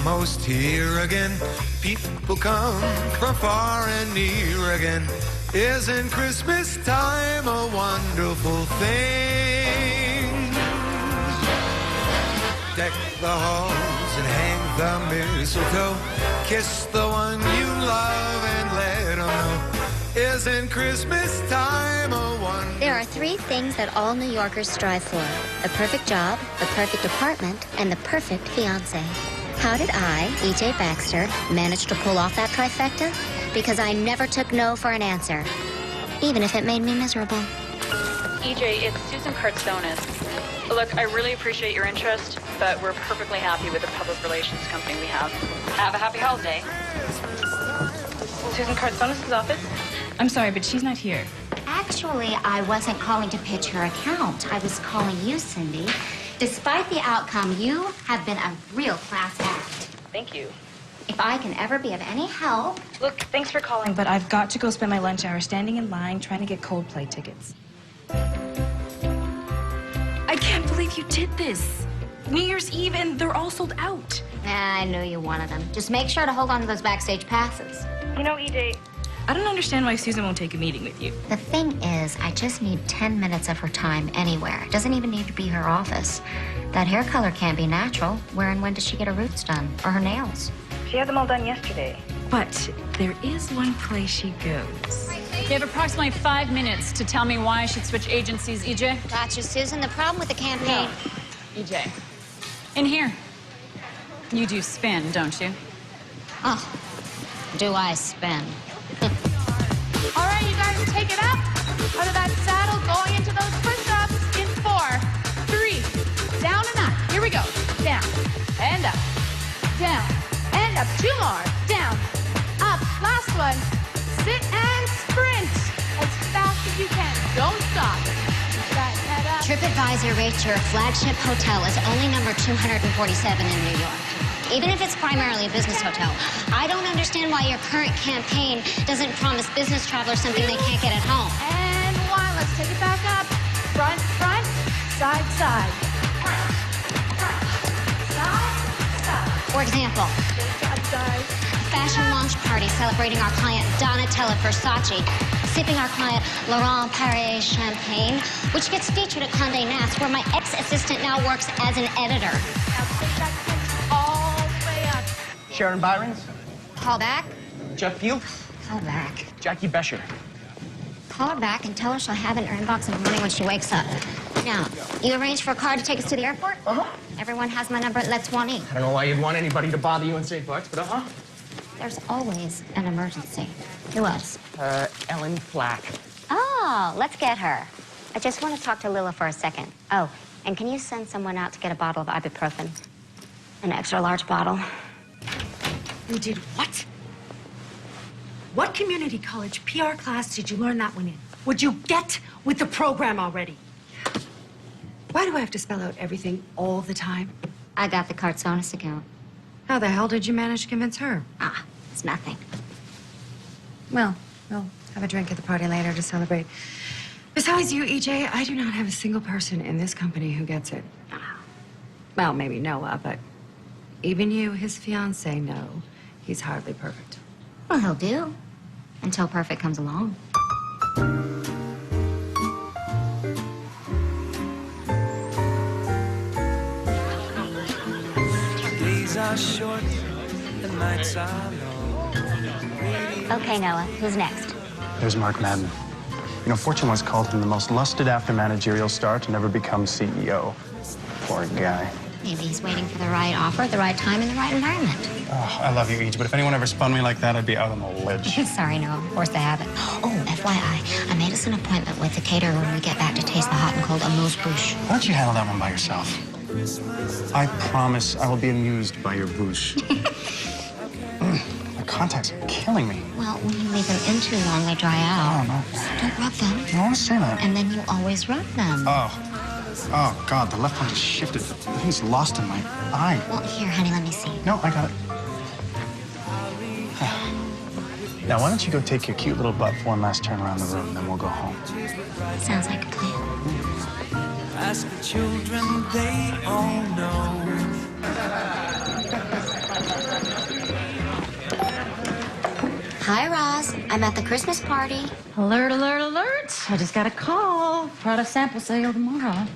almost here again. People come from far and near again. Isn't Christmas time a wonderful thing? Deck the halls and hang the mistletoe. Kiss the one you love and let them know. Isn't Christmas time a wonderful... There are 3 things that all New Yorkers strive for: the perfect job, the perfect apartment, and the perfect fiancé. How did I, E.J. Baxter, manage to pull off that trifecta? Because I never took no for an answer, even if it made me miserable. EJ, it's Susan Kartsonis. Look, I really appreciate your interest, but we're perfectly happy with the public relations company we have. Have a happy holiday. Susan Kartsonis' office? I'm sorry, but she's not here. Actually, I wasn't calling to pitch her account. I was calling you, Cindy. Despite the outcome, you have been a real class act. Thank you. If I can ever be of any help... Look, thanks for calling, but I've got to go spend my lunch hour standing in line trying to get Coldplay tickets. I can't believe you did this. New Year's Eve, and they're all sold out. I knew you wanted them. Just make sure to hold on to those backstage passes. You know, EJ... I don't understand why Susan won't take a meeting with you. The thing is, I just need 10 minutes of her time anywhere. It doesn't even need to be her office. That hair color can't be natural. Where and when does she get her roots done? Or her nails? She had them all done yesterday. But there is one place she goes. You have approximately 5 minutes to tell me why I should switch agencies, EJ. Gotcha, Susan. The problem with the campaign... EJ. In here. You do spin, don't you? Oh, do I spin? All right, you guys, take it up. Out of that saddle, going into those push-ups in 4, 3, down and up. Here we go. Down, and up, down, and up. 2 more. Down, up. Last one. Sit and sprint as fast as you can. Don't stop. Right, head up. TripAdvisor rates your flagship hotel as only number 247 in New York. Even if it's primarily a business hotel. I don't understand why your current campaign doesn't promise business travelers something they can't get at home. And 1. Let's take it back up. Front, front, side, side. Side, side. For example, Side, side. a fashion launch party celebrating our client Donatella Versace, sipping our client Laurent Perrier champagne, which gets featured at Condé Nast, where my ex-assistant now works as an editor. Now take that all the way up. Sharon Byron's, Call back. Jeff Field, Call back. Jackie Bescher. Call her back and tell her she'll have it in her inbox in the morning when she wakes up. Now, you arranged for a car to take us to the airport? Uh-huh. Everyone has my number at Let's Want Eat. I don't know why you'd want anybody to bother you in St. Bart's, but uh-huh. There's always an emergency. Who else? Ellen Flack. Oh, let's get her. I just want to talk to Lila for a second. Oh, and can you send someone out to get a bottle of ibuprofen? An extra large bottle. You did what? What community college PR class did you learn that one in? Would you get with the program already? Why do I have to spell out everything all the time? I got the Kartsonis account. How the hell did you manage to convince her? Ah, it's nothing. Well, we'll have a drink at the party later to celebrate. Besides you, EJ, I do not have a single person in this company who gets it. Well, maybe Noah, but even you, his fiancé, know he's hardly perfect. Well, he'll do. Until perfect comes along. Days are short, the nights are long. Okay, Noah, who's next? There's Mark Madden. You know, Fortune once called him the most lusted after managerial star to never become CEO. Poor guy. Maybe he's waiting for the right offer at the right time in the right environment. Oh, I love you, Eej, but if anyone ever spun me like that, I'd be out on the ledge. Sorry, Noah. Of course they haven't. Oh, FYI, I made us an appointment with the caterer when we get back to taste the hot and cold amuse-bouche. Why don't you handle that one by yourself? I promise I will be amused by your bouche. My contacts are killing me. Well, when you leave them in too long, they dry out. Oh, no. Don't rub them. I don't want to say that. And then you always rub them. Oh, God, the left one just shifted. The thing's lost in my eye. Well, here, honey, let me see. No, I got it. Now, why don't you go take your cute little butt for one last turn around the room, then we'll go home. Sounds like a plan. Ask the children, they all know. Hi, Roz. I'm at the Christmas party. Alert, alert, alert. I just got a call. Product sample sale tomorrow.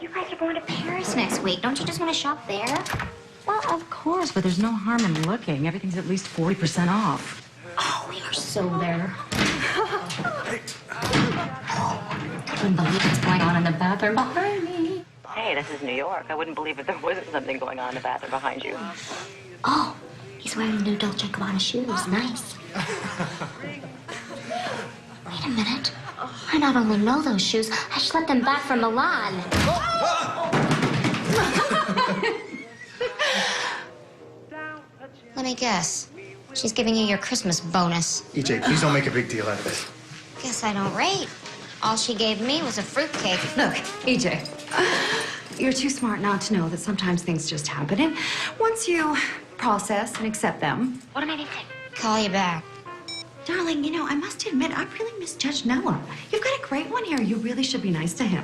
You guys are going to Paris next week. Don't you just want to shop there? Well, of course, but there's no harm in looking. Everything's at least 40% off. Oh, we are so there. I couldn't believe what's going on in the bathroom behind me. Hey, this is New York. I wouldn't believe if there wasn't something going on in the bathroom behind you. Oh, he's wearing new Dolce & Gabbana shoes. Nice. Wait a minute. I not only know those shoes, I schlepped them back from Milan. Let me guess. She's giving you your Christmas bonus. EJ, please don't make a big deal out of this. Guess I don't rate. All she gave me was a fruitcake. Look, EJ, you're too smart not to know that sometimes things just happen. And once you process and accept them... What am I going to call you back? Darling, you know, I must admit, I really misjudged Noah. You've got a great one here. You really should be nice to him.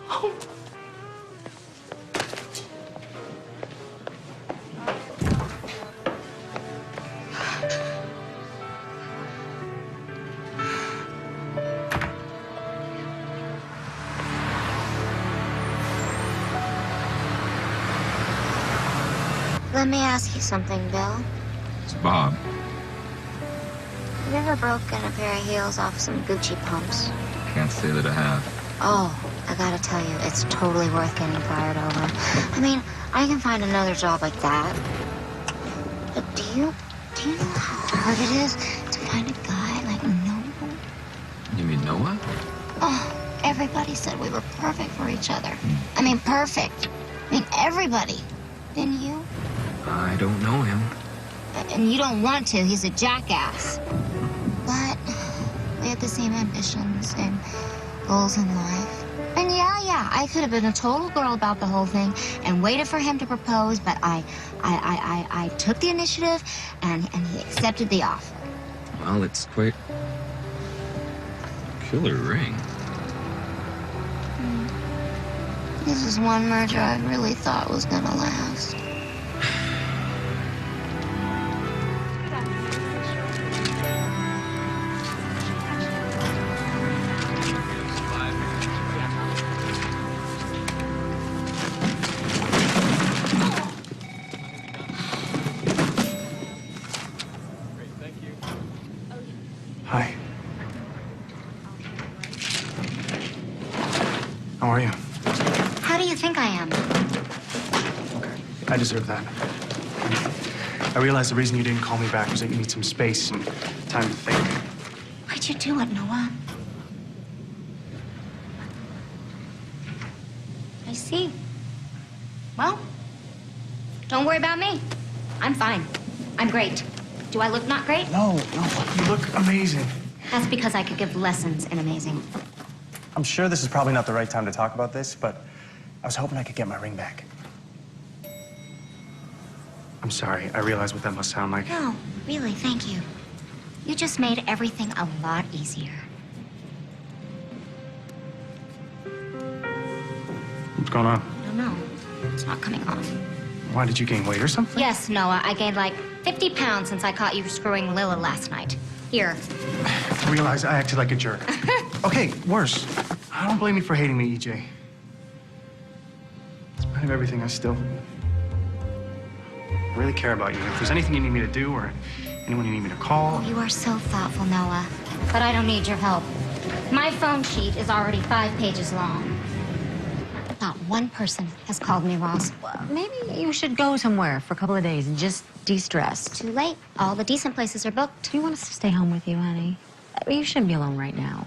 Oh. Let me ask you something, Bill. It's Bob. Have you ever broken a pair of heels off some Gucci pumps? Can't say that I have. Oh, I gotta tell you, it's totally worth getting fired over. I mean, I can find another job like that. But do you know how hard it is to find a guy like Noah? You mean Noah? Oh, everybody said we were perfect for each other. I mean, perfect. I mean, everybody. Didn't you? I don't know him. And you don't want to. He's a jackass. But we had the same ambitions, same goals in life. And yeah, I could have been a total girl about the whole thing and waited for him to propose, but I took the initiative and he accepted the offer. Well, it's quite a killer ring. This is one merger I really thought was gonna last. Hi. How are you? How do you think I am? Okay, I deserve that. I realized the reason you didn't call me back was that you need some space and time to think. Why'd you do it, Noah? I see. Well, don't worry about me. I'm fine. I'm great. Do I look not great? No, you look amazing. That's because I could give lessons in amazing. I'm sure this is probably not the right time to talk about this, but I was hoping I could get my ring back. I'm sorry. I realize what that must sound like. No, really, thank you. You just made everything a lot easier. What's going on? I don't know. It's not coming off. Why, did you gain weight or something? Yes, Noah, I gained like 50 pounds since I caught you screwing Lila last night. Here. I realize I acted like a jerk. Okay, worse. I don't blame you for hating me, EJ. In spite of everything, I still really care about you. If there's anything you need me to do or anyone you need me to call... Oh, you are so thoughtful, Noah. But I don't need your help. My phone sheet is already 5 pages long. Not one person has called me, Ross. Well, maybe you should go somewhere for a couple of days and just de-stress. Too late. All the decent places are booked. Do you want us to stay home with you, honey? You shouldn't be alone right now.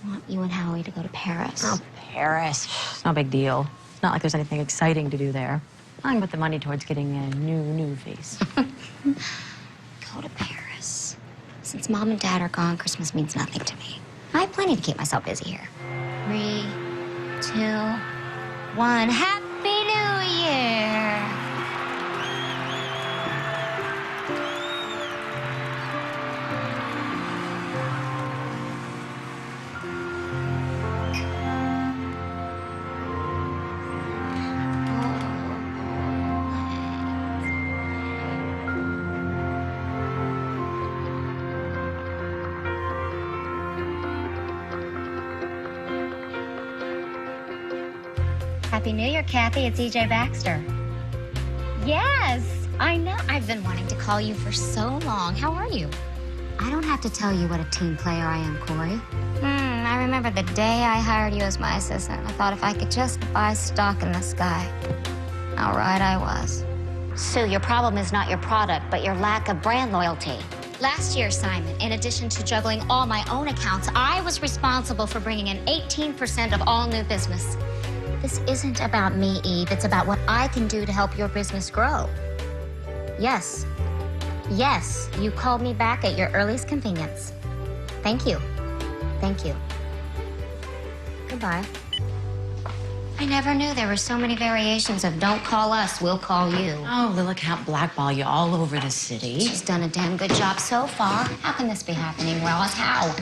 I want you and Howie to go to Paris. Oh, Paris. It's no big deal. It's not like there's anything exciting to do there. I can put the money towards getting a new face. Go to Paris. Since Mom and Dad are gone, Christmas means nothing to me. I have plenty to keep myself busy here. 3, 2, 1. Happy New Year! Happy New Year, Kathy. It's EJ Baxter. Yes, I know. I've been wanting to call you for so long. How are you? I don't have to tell you what a team player I am, Corey. I remember the day I hired you as my assistant. I thought if I could just buy stock in this guy. How right I was. Sue, your problem is not your product, but your lack of brand loyalty. Last year, Simon, in addition to juggling all my own accounts, I was responsible for bringing in 18% of all new business. This isn't about me, Eve. It's about what I can do to help your business grow. Yes. Yes, you called me back at your earliest convenience. Thank you. Thank you. Goodbye. I never knew there were so many variations of don't call us, we'll call you. Oh, Lila can't blackball you all over the city. She's done a damn good job so far. How can this be happening, Ross? How?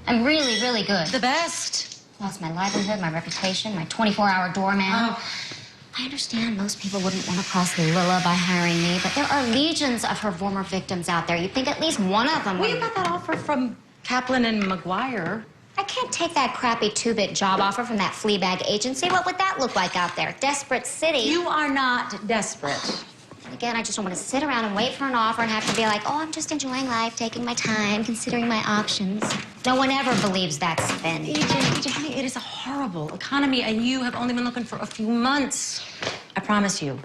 I'm really, really good. The best. Lost my livelihood, my reputation, my 24-hour doorman. Oh. I understand most people wouldn't want to cross Lila by hiring me, but there are legions of her former victims out there. You'd think at least one of them Well, would... you got that offer from Kaplan and McGuire. I can't take that crappy two-bit job offer from that Fleabag agency. What would that look like out there? Desperate city. You are not desperate. And again, I just don't want to sit around and wait for an offer and have to be like, oh, I'm just enjoying life, taking my time, considering my options. No one ever believes that spin. EJ, honey, it is a horrible economy, and you have only been looking for a few months. I promise you,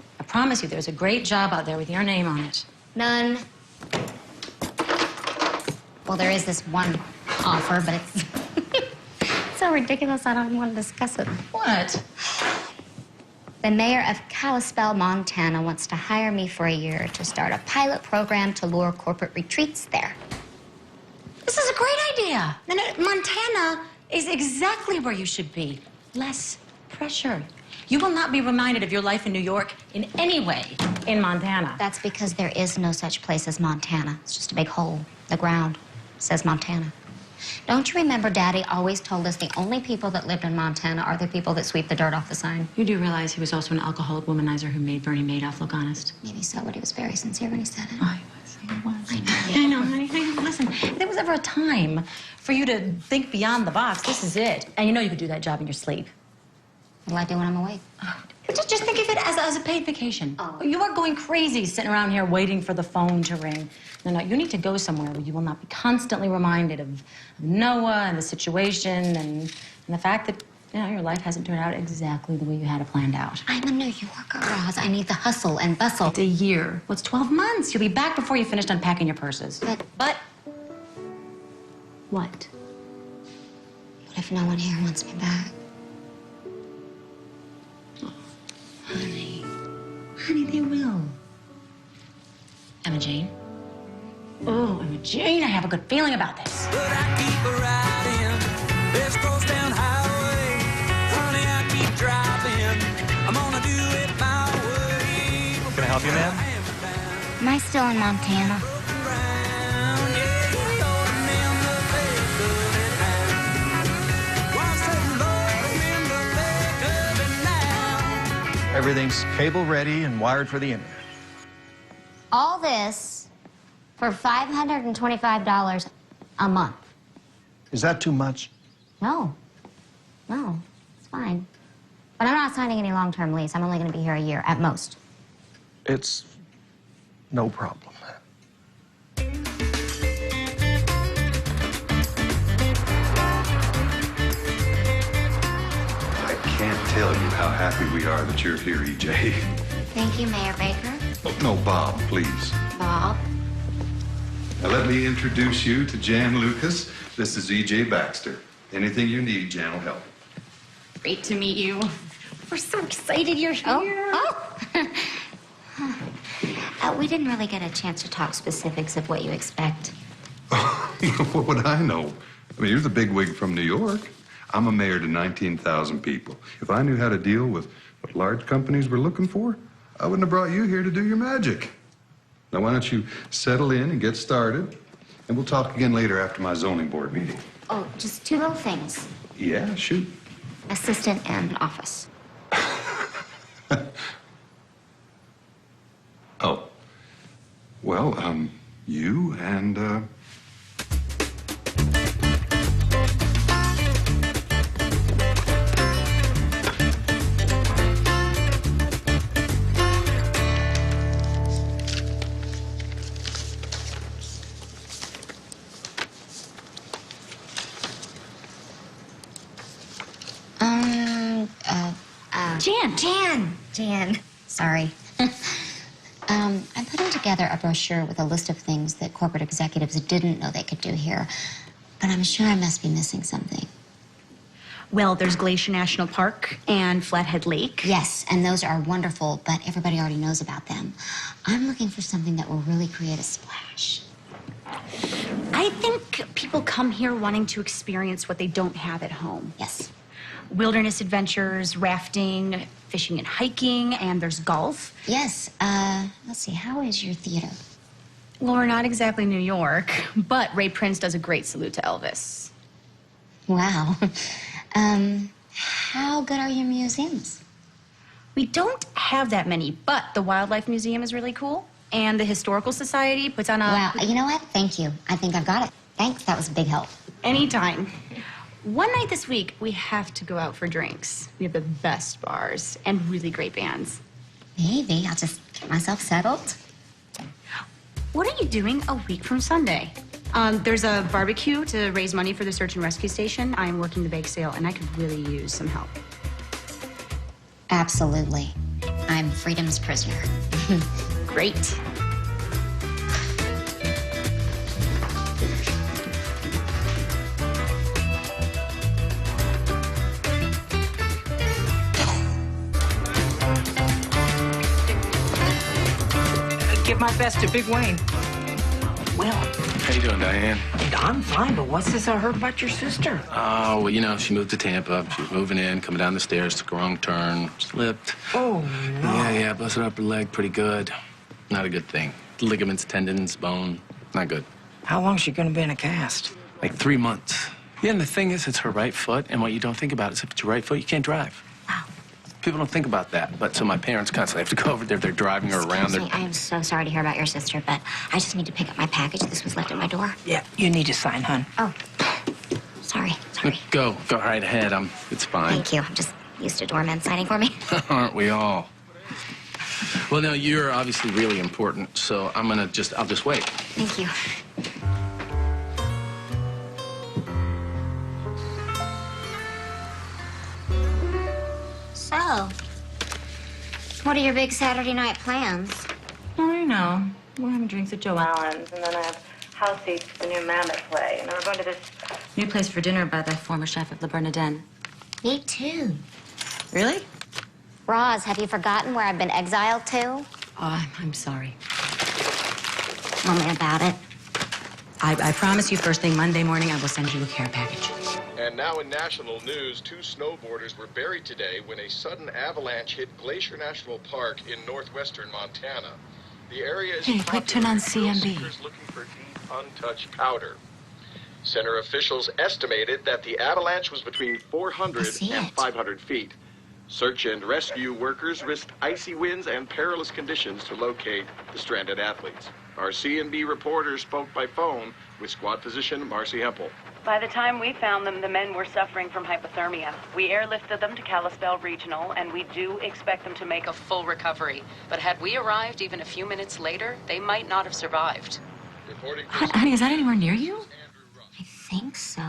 there's a great job out there with your name on it. None. Well, there is this one offer, but it's so ridiculous I don't even want to discuss it. What? The mayor of Kalispell, Montana, wants to hire me for a year to start a pilot program to lure corporate retreats there. This is a great idea. No, Montana is exactly where you should be. Less pressure. You will not be reminded of your life in New York in any way in Montana. That's because there is no such place as Montana. It's just a big hole. The ground says Montana. Don't you remember Daddy always told us the only people that lived in Montana are the people that sweep the dirt off the sign? You do realize he was also an alcoholic womanizer who made Bernie Madoff look honest? Maybe so, but he was very sincere when he said it. Oh, he was. I know, honey. Listen, if there was ever a time for you to think beyond the box, this is it. And you know you could do that job in your sleep. What'll I do when I'm awake? Just think of it as a paid vacation. Oh. You are going crazy sitting around here waiting for the phone to ring. No, you need to go somewhere where you will not be constantly reminded of Noah and the situation and the fact that, you know, your life hasn't turned out exactly the way you had it planned out. I'm a New Yorker, Roz. I need the hustle and bustle. It's a year. Well, it's 12 months. You'll be back before you finished unpacking your purses. But... What? What if no one here wants me back? Honey, they will. Emma Jane? Oh, Emma Jane, I have a good feeling about this. But I keep a riding, West Coast down highway. Honey, I keep driving. I'm gonna do it my way. Can I help you, ma'am? Am I still in Montana? Everything's cable ready and wired for the internet. All this for $525 a month. Is that too much? No, it's fine. But I'm not signing any long-term lease. I'm only going to be here a year at most. It's no problem. I can't tell you how happy we are that you're here, EJ. Thank you, Mayor Baker. Oh, no, Bob, please. Bob. Now, let me introduce you to Jan Lucas. This is EJ Baxter. Anything you need, Jan will help. Great to meet you. We're so excited you're here. We didn't really get a chance to talk specifics of what you expect. What would I know? I mean, you're the bigwig from New York. I'm a mayor to 19,000 people. If I knew how to deal with what large companies were looking for, I wouldn't have brought you here to do your magic. Now, why don't you settle in and get started, and we'll talk again later after my zoning board meeting. Oh, just two little things. Yeah, shoot. Assistant and office. Oh. Well, you and, Jan. Sorry. I'm putting together a brochure with a list of things that corporate executives didn't know they could do here, but I'm sure I must be missing something. Well, there's Glacier National Park and Flathead Lake. Yes, and those are wonderful, but everybody already knows about them. I'm looking for something that will really create a splash. I think people come here wanting to experience what they don't have at home. Yes. Wilderness adventures, rafting, fishing and hiking, and there's golf. Yes. Let's see, how is your theater? Well, we're not exactly New York, but Ray Prince does a great salute to Elvis. Wow. How good are your museums? We don't have that many, but the Wildlife Museum is really cool, and the Historical Society puts on a... Wow, you know what? Thank you. I think I've got it. Thanks, that was a big help. Anytime. One night this week, we have to go out for drinks. We have the best bars and really great bands. Maybe I'll just get myself settled. What are you doing a week from Sunday? There's a barbecue to raise money for the search and rescue station. I'm working the bake sale, and I could really use some help. Absolutely. I'm freedom's prisoner. Great. Give my best to Big Wayne. Well, How you doing, Diane? I'm fine, but what's this I heard about your sister? Oh, well, you know, she moved to Tampa. She was moving in, coming down the stairs, took a wrong turn, slipped. Oh, no. Yeah, busted up her leg pretty good. Not a good thing. Ligaments, tendons, bone, not good. How long's she gonna be in a cast? Like 3 months. Yeah, and the thing is, it's her right foot, and what you don't think about is if it's your right foot, you can't drive. Wow. People don't think about that, but so my parents constantly have to go over there. They're driving her around. Excuse me, I am so sorry to hear about your sister, but I just need to pick up my package. This was left at my door. Yeah, you need to sign, hon. Oh, sorry. Go right ahead. It's fine. Thank you. I'm just used to doormen signing for me. Aren't we all? Well, no, you're obviously really important, so I'll just wait. Thank you. So, what are your big Saturday night plans? Oh, you know, we're having drinks at Joe Allen's, and then I have house seats for the new Mammoth play, and then we're going to this new place for dinner by the former chef of Le Bernardin. Me too. Really? Roz, have you forgotten where I've been exiled to? Oh, I'm sorry. Tell me about it. I promise you first thing Monday morning I will send you a care package. And now in national news, 2 snowboarders were buried today when a sudden avalanche hit Glacier National Park in northwestern Montana. The area is quick, turn on CMB. Looking for deep, untouched powder. Center officials estimated that the avalanche was between 400 and 500 feet. Search and rescue workers risked icy winds and perilous conditions to locate the stranded athletes. Our CNB reporter spoke by phone with squad physician Marcy Hempel. By the time we found them, the men were suffering from hypothermia. We airlifted them to Kalispell Regional, and we do expect them to make a full recovery. But had we arrived even a few minutes later, they might not have survived. Honey, is that anywhere near you? I think so.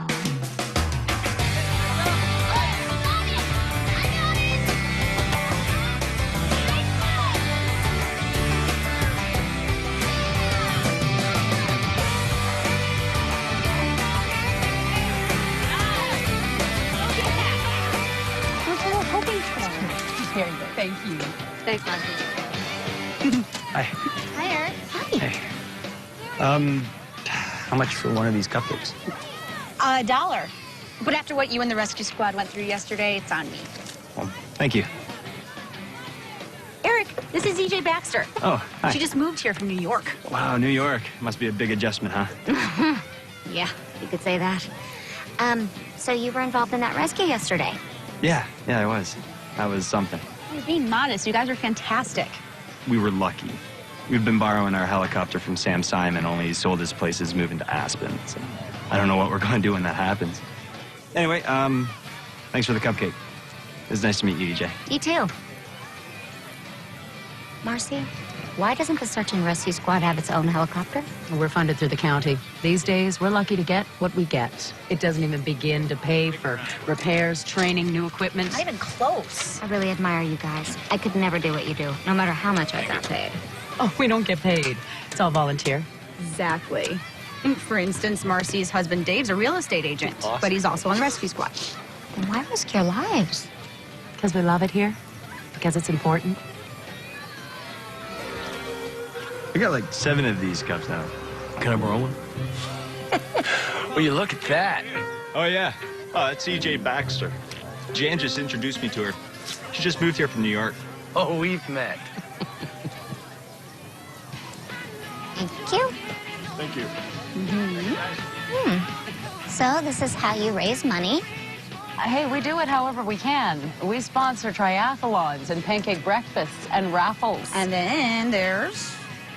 Here you go. Thank you. Thanks, Monty. Hi. Hi, Eric. Hi. Hey. How much for one of these cupcakes? $1. But after what you and the rescue squad went through yesterday, it's on me. Well, thank you. Eric, this is EJ Baxter. Oh, hi. She just moved here from New York. Wow, New York. Must be a big adjustment, huh? Yeah, you could say that. So you were involved in that rescue yesterday? Yeah, I was. That was something. You're being modest. You guys are fantastic. We were lucky. We've been borrowing our helicopter from Sam Simon, only he sold his places moving to Aspen. So I don't know what we're going to do when that happens. Anyway, thanks for the cupcake. It was nice to meet you, EJ. You too. Marcy, why doesn't the search and rescue squad have its own helicopter? We're funded through the county. These days, we're lucky to get what we get. It doesn't even begin to pay for repairs, training, new equipment. Not even close. I really admire you guys. I could never do what you do, no matter how much I got paid. Oh, we don't get paid. It's all volunteer. Exactly. For instance, Marcy's husband Dave's a real estate agent, but he's also on the rescue squad. Then why risk your lives? Because we love it here. Because it's important. We got like 7 of these cups now. Can I borrow one? Will you look at that? Oh, yeah. It's EJ Baxter. Jan just introduced me to her. She just moved here from New York. Oh, we've met. Thank you. Thank you. So this is how you raise money. Hey, we do it however we can. We sponsor triathlons and pancake breakfasts and raffles. And then there's...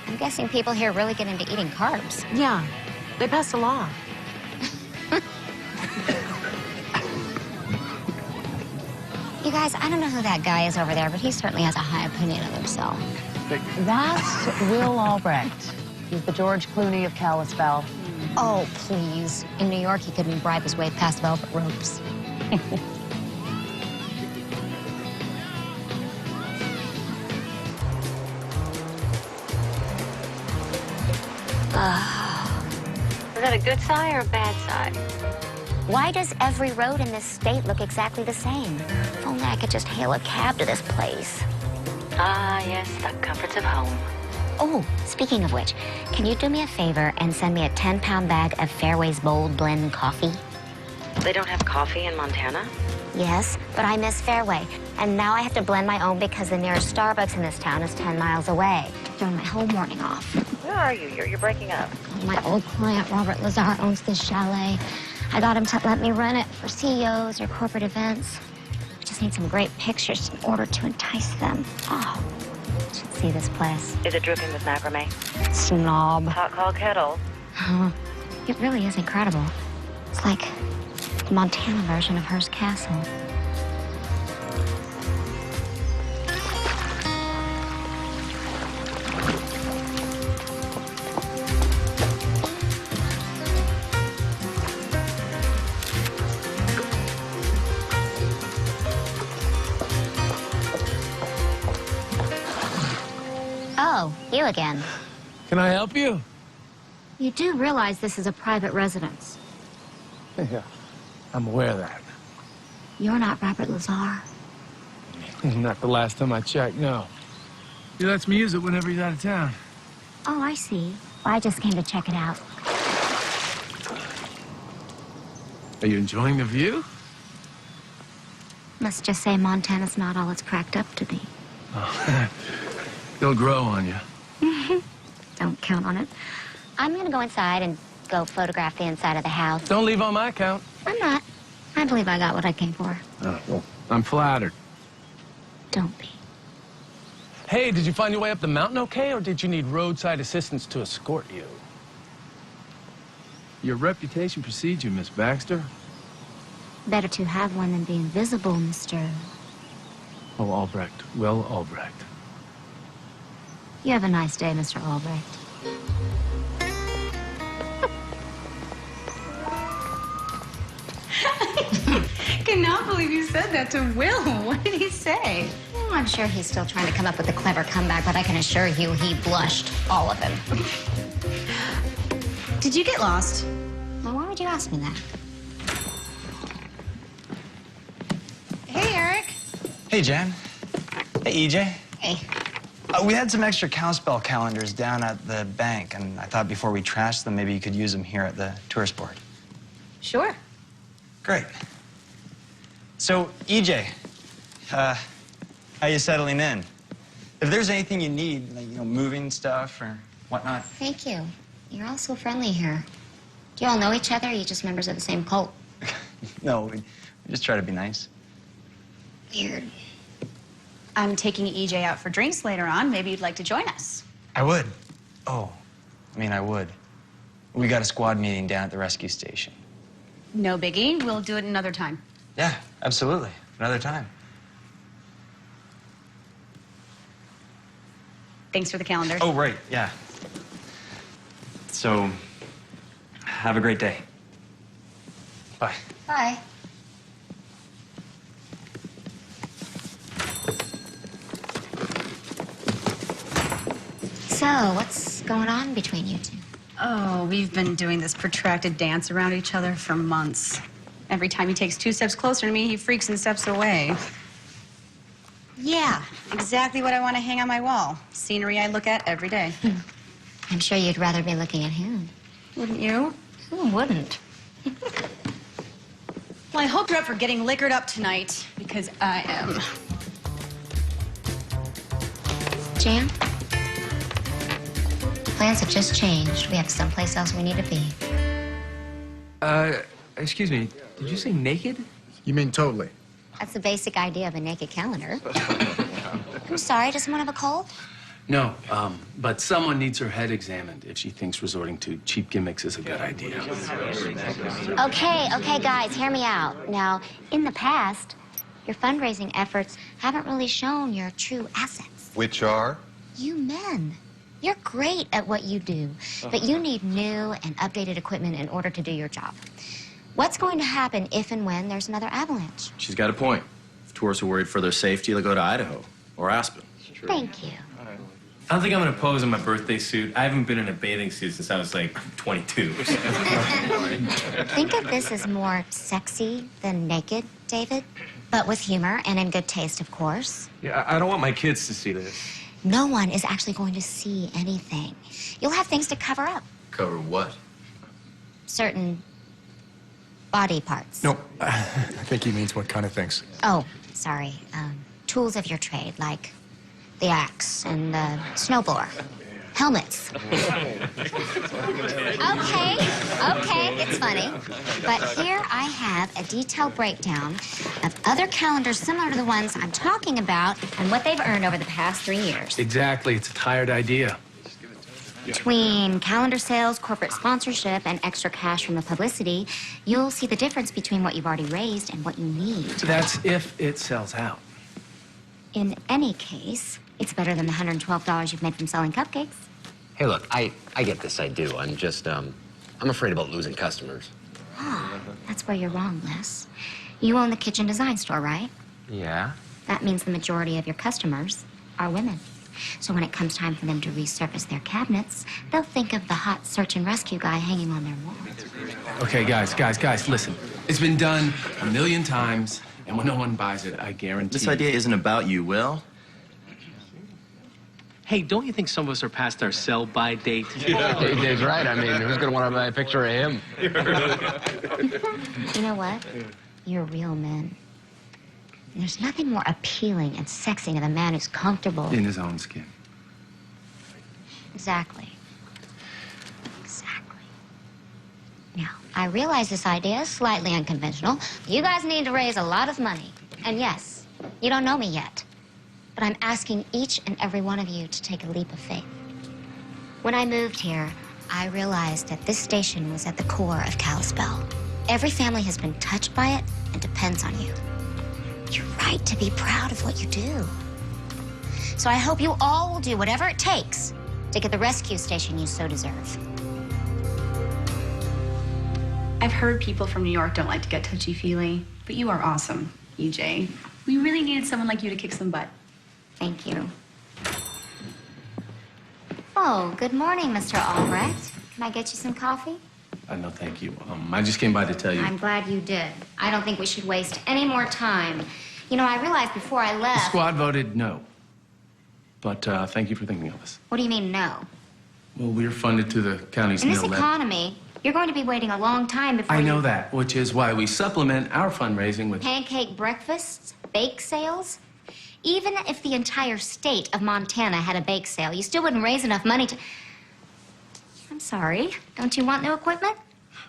I'm guessing people here really get into eating carbs. Yeah, they passed a law. You guys, I don't know who that guy is over there, but he certainly has a high opinion of himself. That's Will Albrecht. He's the George Clooney of Kalispell. Oh, please. In New York, he couldn't bribe his way past velvet ropes. Is that a good sign or a bad sign? Why does every road in this state look exactly the same? If only I could just hail a cab to this place. Ah, yes, the comforts of home. Oh, speaking of which, can you do me a favor and send me a 10-pound bag of Fairway's Bold Blend coffee? They don't have coffee in Montana? Yes, but I miss Fairway. And now I have to blend my own because the nearest Starbucks in this town is 10 miles away. Throwing my whole morning off. Where are you? You're breaking up. My old client, Robert Lazar, owns this chalet. I got him to let me run it for CEOs or corporate events. I just need some great pictures in order to entice them. Oh, you should see this place. Is it dripping with macrame? Snob. Hot call kettle. It really is incredible. It's like the Montana version of Hearst Castle. Oh, you again. Can I help you? You do realize this is a private residence. Yeah, I'm aware of that. You're not Robert Lazar. Not the last time I checked, no. He lets me use it whenever he's out of town. Oh, I see. Well, I just came to check it out. Are you enjoying the view? Let's just say Montana's not all it's cracked up to be. Oh, they'll grow on you. Don't count on it. I'm gonna go inside and go photograph the inside of the house. Don't leave on my account. I'm not. I believe I got what I came for. Oh, well, I'm flattered. Don't be. Hey, did you find your way up the mountain okay, or did you need roadside assistance to escort you? Your reputation precedes you, Miss Baxter. Better to have one than be invisible, Mr. Oh, Albrecht. Will Albrecht. You have a nice day, Mr. Albrecht. Cannot believe you said that to Will. What did he say? Oh, I'm sure he's still trying to come up with a clever comeback, but I can assure you he blushed, all of him. Did you get lost? Well, why would you ask me that? Hey, Eric. Hey, Jan. Hey, EJ. Hey. We had some extra Kalispell calendars down at the bank, and I thought before we trashed them, maybe you could use them here at the tourist board. Sure. Great. So, EJ, how you settling in? If there's anything you need, like, moving stuff or whatnot. Thank you. You're all so friendly here. Do you all know each other, or are you just members of the same cult? No, we just try to be nice. Weird. I'm taking EJ out for drinks later on. Maybe you'd like to join us. I would. Oh, I would. We got a squad meeting down at the rescue station. No biggie. We'll do it another time. Yeah, absolutely. Another time. Thanks for the calendar. Oh, right, yeah. So, have a great day. Bye. Bye. So, what's going on between you two? Oh, we've been doing this protracted dance around each other for months. Every time he takes 2 steps closer to me, he freaks and steps away. Yeah, exactly what I want to hang on my wall. Scenery I look at every day. I'm sure you'd rather be looking at him. Wouldn't you? Who wouldn't? Well, I hope you're up for getting liquored up tonight, because I am. Jan? Plans have just changed. We have someplace else we need to be. Excuse me, did you say naked? You mean totally? That's the basic idea of a naked calendar. I'm sorry, does someone have a cold? No, but someone needs her head examined if she thinks resorting to cheap gimmicks is a good idea. Okay, guys, hear me out. Now, in the past, your fundraising efforts haven't really shown your true assets. Which are? You men. You're great at what you do, but you need new and updated equipment in order to do your job. What's going to happen if and when there's another avalanche? She's got a point. If tourists are worried for their safety, they'll go to Idaho or Aspen. Thank you. I don't think I'm gonna pose in my birthday suit. I haven't been in a bathing suit since I was like 22. Think of this as more sexy than naked, David, but with humor and in good taste, of course. Yeah, I don't want my kids to see this. No one is actually going to see anything. You'll have things to cover up. Cover what? Certain body parts. No, I think he means what kind of things. Oh, sorry. Tools of your trade, like the axe and the snowblower. Helmets. Okay, it's funny. But here I have a detailed breakdown of other calendars similar to the ones I'm talking about and what they've earned over the past 3 years. Exactly, it's a tired idea. Between calendar sales, corporate sponsorship, and extra cash from the publicity, you'll see the difference between what you've already raised and what you need. That's if it sells out. In any case, it's better than the $112 you've made from selling cupcakes. Hey, look, I get this, I do. I'm just, I'm afraid about losing customers. Oh, that's where you're wrong, Les. You own the kitchen design store, right? Yeah? That means the majority of your customers are women. So when it comes time for them to resurface their cabinets, they'll think of the hot search and rescue guy hanging on their wall. Okay, guys, listen. It's been done a million times, and when no one buys it, I guarantee... This idea isn't about you, Will. Hey, don't you think some of us are past our sell-by date? Dave's right. I mean, who's gonna want to buy a picture of him? You know what? You're real men. There's nothing more appealing and sexy than a man who's comfortable. In his own skin. Exactly. Now, I realize this idea is slightly unconventional. You guys need to raise a lot of money. And yes, you don't know me yet. But I'm asking each and every one of you to take a leap of faith. When I moved here, I realized that this station was at the core of Kalispell. Every family has been touched by it and depends on you. You're right to be proud of what you do. So I hope you all will do whatever it takes to get the rescue station you so deserve. I've heard people from New York don't like to get touchy-feely, but you are awesome, EJ. We really needed someone like you to kick some butt. Thank you. Oh, good morning, Mr. Albrecht. Can I get you some coffee? No, thank you. I just came by to tell you. I'm glad you did. I don't think we should waste any more time. You know, I realized before I The left... squad voted no. But thank you for thinking of us. What do you mean, no? Well, we're funded to the county's In this nil net. economy, you're going to be waiting a long time before I know you... that, which is why we supplement our fundraising with... Pancake breakfasts, bake sales. Even if the entire state of Montana had a bake sale, you still wouldn't raise enough money to... I'm sorry. Don't you want new equipment?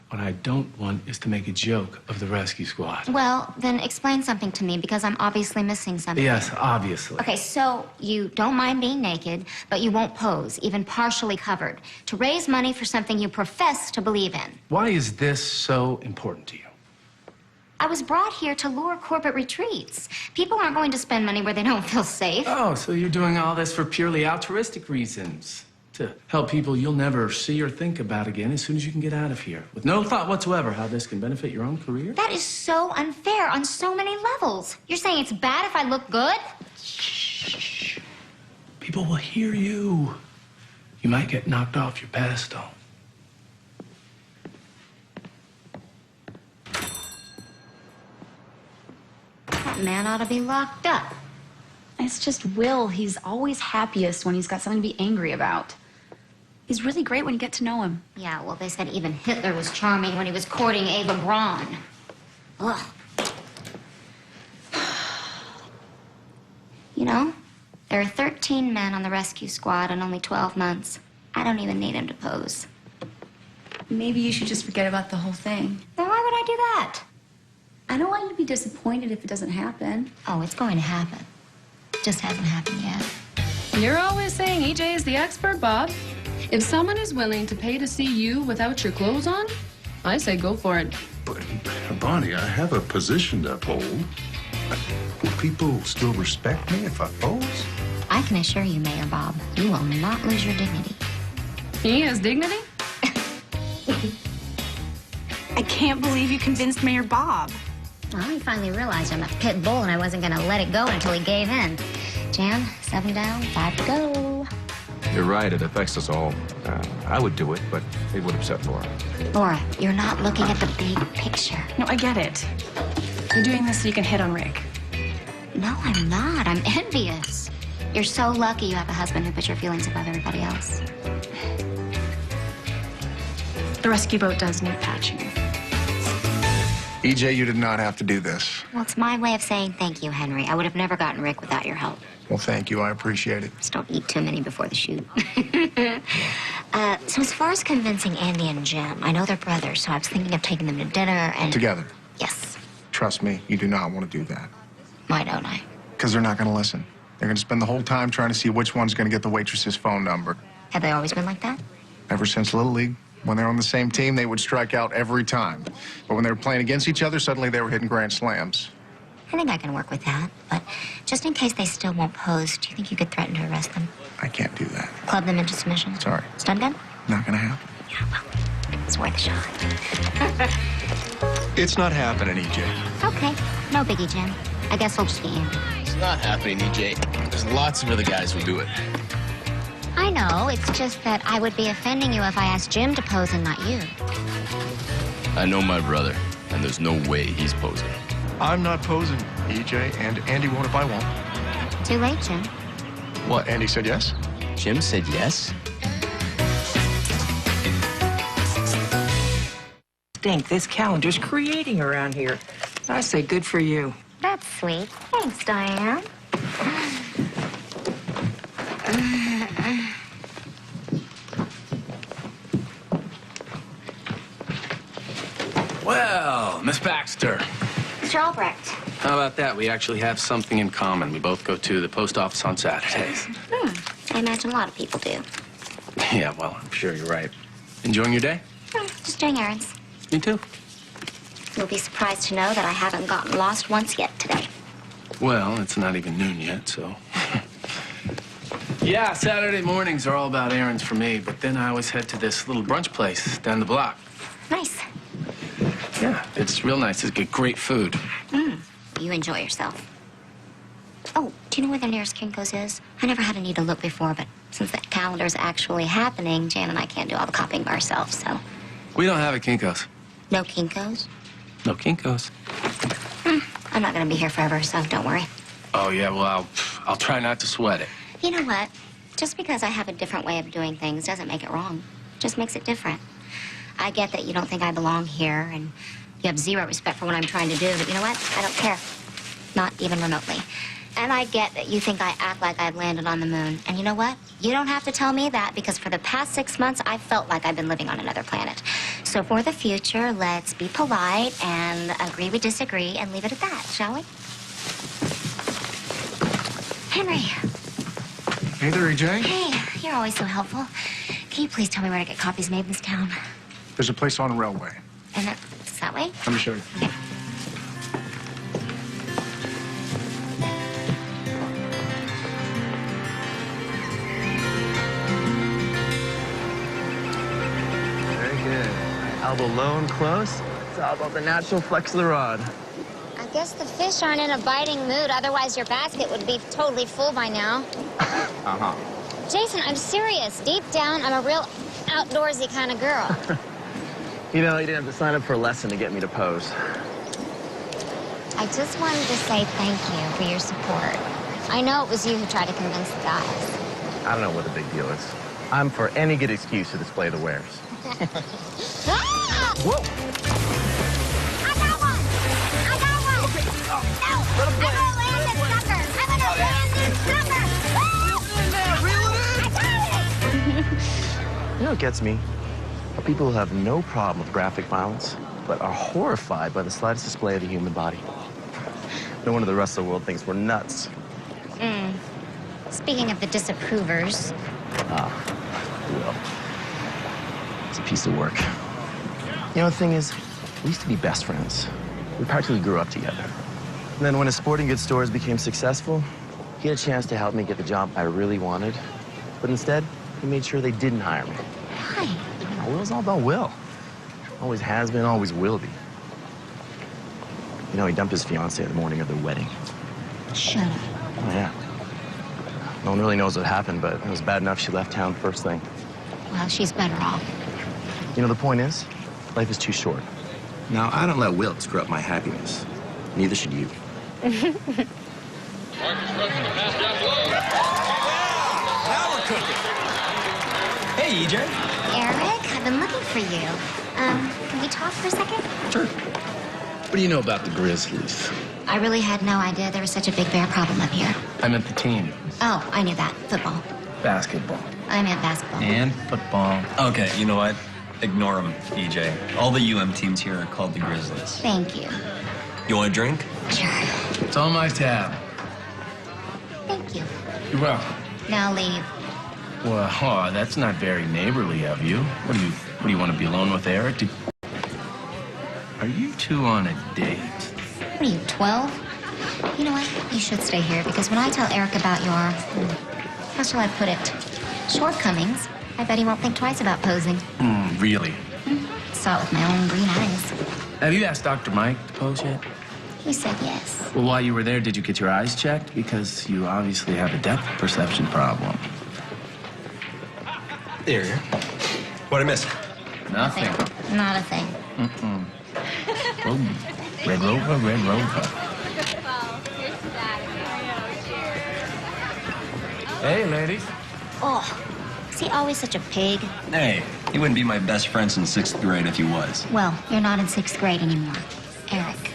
What I don't want is to make a joke of the rescue squad. Well, then explain something to me, because I'm obviously missing something. Yes, obviously. Okay, so you don't mind being naked, but you won't pose, even partially covered, to raise money for something you profess to believe in. Why is this so important to you? I was brought here to lure corporate retreats. People aren't going to spend money where they don't feel safe. Oh, so you're doing all this for purely altruistic reasons. To help people you'll never see or think about again as soon as you can get out of here. With no thought whatsoever how this can benefit your own career? That is so unfair on so many levels. You're saying it's bad if I look good? Shh. People will hear you. You might get knocked off your pedestal. That man ought to be locked up. It's just Will. He's always happiest when he's got something to be angry about. He's really great when you get to know him. Yeah, well, they said even Hitler was charming when he was courting Ava Braun. Ugh. You know, there are 13 men on the rescue squad in only 12 months. I don't even need him to pose. Maybe you should just forget about the whole thing. Then why would I do that? I don't want you to be disappointed if it doesn't happen. Oh, it's going to happen. It just hasn't happened yet. You're always saying EJ is the expert, Bob. If someone is willing to pay to see you without your clothes on, I say go for it. But, Bonnie, I have a position to uphold. Will people still respect me if I pose? I can assure you, Mayor Bob, you will not lose your dignity. He has dignity? I can't believe you convinced Mayor Bob. Well, he finally realized I'm a pit bull and I wasn't going to let it go until he gave in. Jan, 7 down, 5 to go. You're right, it affects us all. I would do it, but it would upset Laura. Laura, you're not looking at the big picture. No, I get it. You're doing this so you can hit on Rick. No, I'm not. I'm envious. You're so lucky you have a husband who puts your feelings above everybody else. The rescue boat does need patching. EJ, you did not have to do this. Well, it's my way of saying thank you, Henry. I would have never gotten Rick without your help. Well, thank you. I appreciate it. Just don't eat too many before the shoot. So as far as convincing Andy and Jim, I know they're brothers, so I was thinking of taking them to dinner and... Together. Yes. Trust me, you do not want to do that. Why don't I? Because they're not going to listen. They're going to spend the whole time trying to see which one's going to get the waitress's phone number. Have they always been like that? Ever since Little League. When they were on the same team, they would strike out every time. But when they were playing against each other, suddenly they were hitting grand slams. I think I can work with that, but just in case they still won't pose, do you think you could threaten to arrest them? I can't do that. Club them into submission? Sorry. Stun gun? Not going to happen. Yeah, well, it's worth a shot. It's not happening, EJ. Okay. No biggie, Jim. I guess I'll just be Andy. It's not happening, EJ. There's lots of other guys who do it. I know. It's just that I would be offending you if I asked Jim to pose and not you. I know my brother, and there's no way he's posing. I'm not posing, EJ, and Andy won't if I won't. Too late, Jim. What, Andy said yes? Jim said yes? Think this calendar's creating around here. I say good for you. That's sweet. Thanks, Diane. Well, Miss Baxter. Mr. Albrecht. How about that? We actually have something in common. We both go to the post office on Saturdays. I imagine a lot of people do. Yeah, well, I'm sure you're right. Enjoying your day? Just doing errands. Me too. You'll be surprised to know that I haven't gotten lost once yet today. Well, it's not even noon yet, so... Yeah, Saturday mornings are all about errands for me, but then I always head to this little brunch place down the block. Nice. Yeah, it's real nice. It's got great food. You enjoy yourself. Oh, do you know where the nearest Kinko's is? I never had a need to look before, but since that calendar's actually happening, Jan and I can't do all the copying by ourselves, so... We don't have a Kinko's. No Kinko's? No Kinko's. I'm not gonna be here forever, so don't worry. Oh, yeah, well, I'll try not to sweat it. You know what? Just because I have a different way of doing things doesn't make it wrong. Just makes it different. I get that you don't think I belong here, and you have zero respect for what I'm trying to do, but you know what? I don't care. Not even remotely. And I get that you think I act like I've landed on the moon. And you know what? You don't have to tell me that, because for the past 6 months, I felt like I've been living on another planet. So for the future, let's be polite and agree we disagree and leave it at that, shall we? Henry. Hey there, EJ. Hey, you're always so helpful. Can you please tell me where to get copies made in this town? There's a place on Railway. And it's that way? Let me show you. Okay. Elbow low and close. It's all about the natural flex of the rod. I guess the fish aren't in a biting mood, otherwise your basket would be totally full by now. Uh-huh. Jason, I'm serious. Deep down, I'm a real outdoorsy kind of girl. You know, you didn't have to sign up for a lesson to get me to pose. I just wanted to say thank you for your support. I know it was you who tried to convince the guys. I don't know what the big deal is. I'm for any good excuse to display the wares. Ah! Whoa! I got one! I got one! No! I'm gonna land this sucker! I'm gonna land this sucker! I got it! You know what gets me? Are people who have no problem with graphic violence, but are horrified by the slightest display of the human body. No wonder the rest of the world thinks we're nuts. Speaking of the disapprovers. Will. It's a piece of work. You know, the thing is, we used to be best friends. We practically grew up together. And then when his sporting goods stores became successful, he had a chance to help me get the job I really wanted. But instead, he made sure they didn't hire me. Why? Will's all about Will. Always has been, always will be. You know, he dumped his fiancée the morning of their wedding. Shut up. Oh, yeah. No one really knows what happened, but it was bad enough she left town first thing. Well, she's better off. You know, the point is, life is too short. Now, I don't let Will screw up my happiness. Neither should you. Now we're cooking. Hey, EJ. Eric, I've been looking for you. Can we talk for a second? Sure. What do you know about the Grizzlies? I really had no idea there was such a big bear problem up here. I meant the team. Oh, I knew that. Football. Basketball. I meant basketball. And football. Okay, you know what? Ignore them, EJ. All the UM teams here are called the Grizzlies. Thank you. You want a drink? Sure. It's on my tab. Thank you. You're welcome. Now leave. Well, that's not very neighborly of you. What do you want to be alone with Eric? Are you two on a date? What are you, 12? You know what? You should stay here because when I tell Eric about your, how shall I put it, shortcomings, I bet he won't think twice about posing. Really? Saw it with my own green eyes. Have you asked Dr. Mike to pose yet? He said yes. Well, while you were there, did you get your eyes checked? Because you obviously have a depth perception problem. There. What'd I miss? Nothing. Not a thing. Oh, Red Rover, Red Rover. Hey, ladies. Oh, is he always such a pig? Hey, he wouldn't be my best friend since 6th grade if he was. Well, you're not in 6th grade anymore. Eric,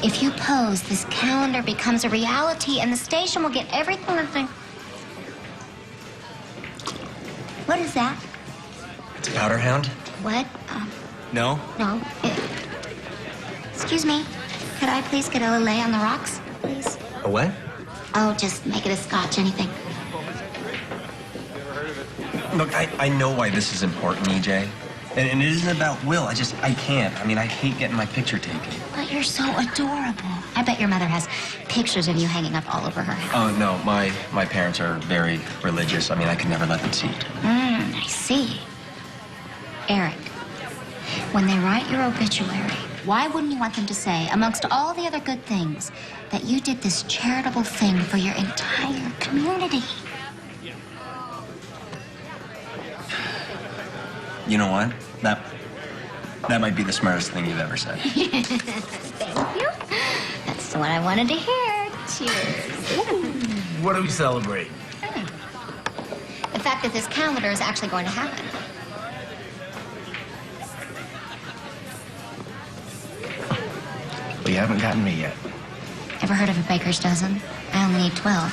if you pose, this calendar becomes a reality and the station will get everything that they... What is that? It's a powder hound? What? No? No. Excuse me. Could I please get a lay on the rocks, please? A what? Oh, just make it a scotch, anything. Look, I know why this is important, EJ. And it isn't about Will. I can't. I mean, I hate getting my picture taken. But you're so adorable. I bet your mother has pictures of you hanging up all over her house. Oh, no. My parents are very religious. I mean, I could never let them see it. I see. Eric, when they write your obituary, why wouldn't you want them to say, amongst all the other good things, that you did this charitable thing for your entire community? You know what? That might be the smartest thing you've ever said. Thank you. That's what I wanted to hear. Cheers. What do we celebrate? The fact that this calendar is actually going to happen. Well, you haven't gotten me yet. Ever heard of a baker's dozen? I only need 12.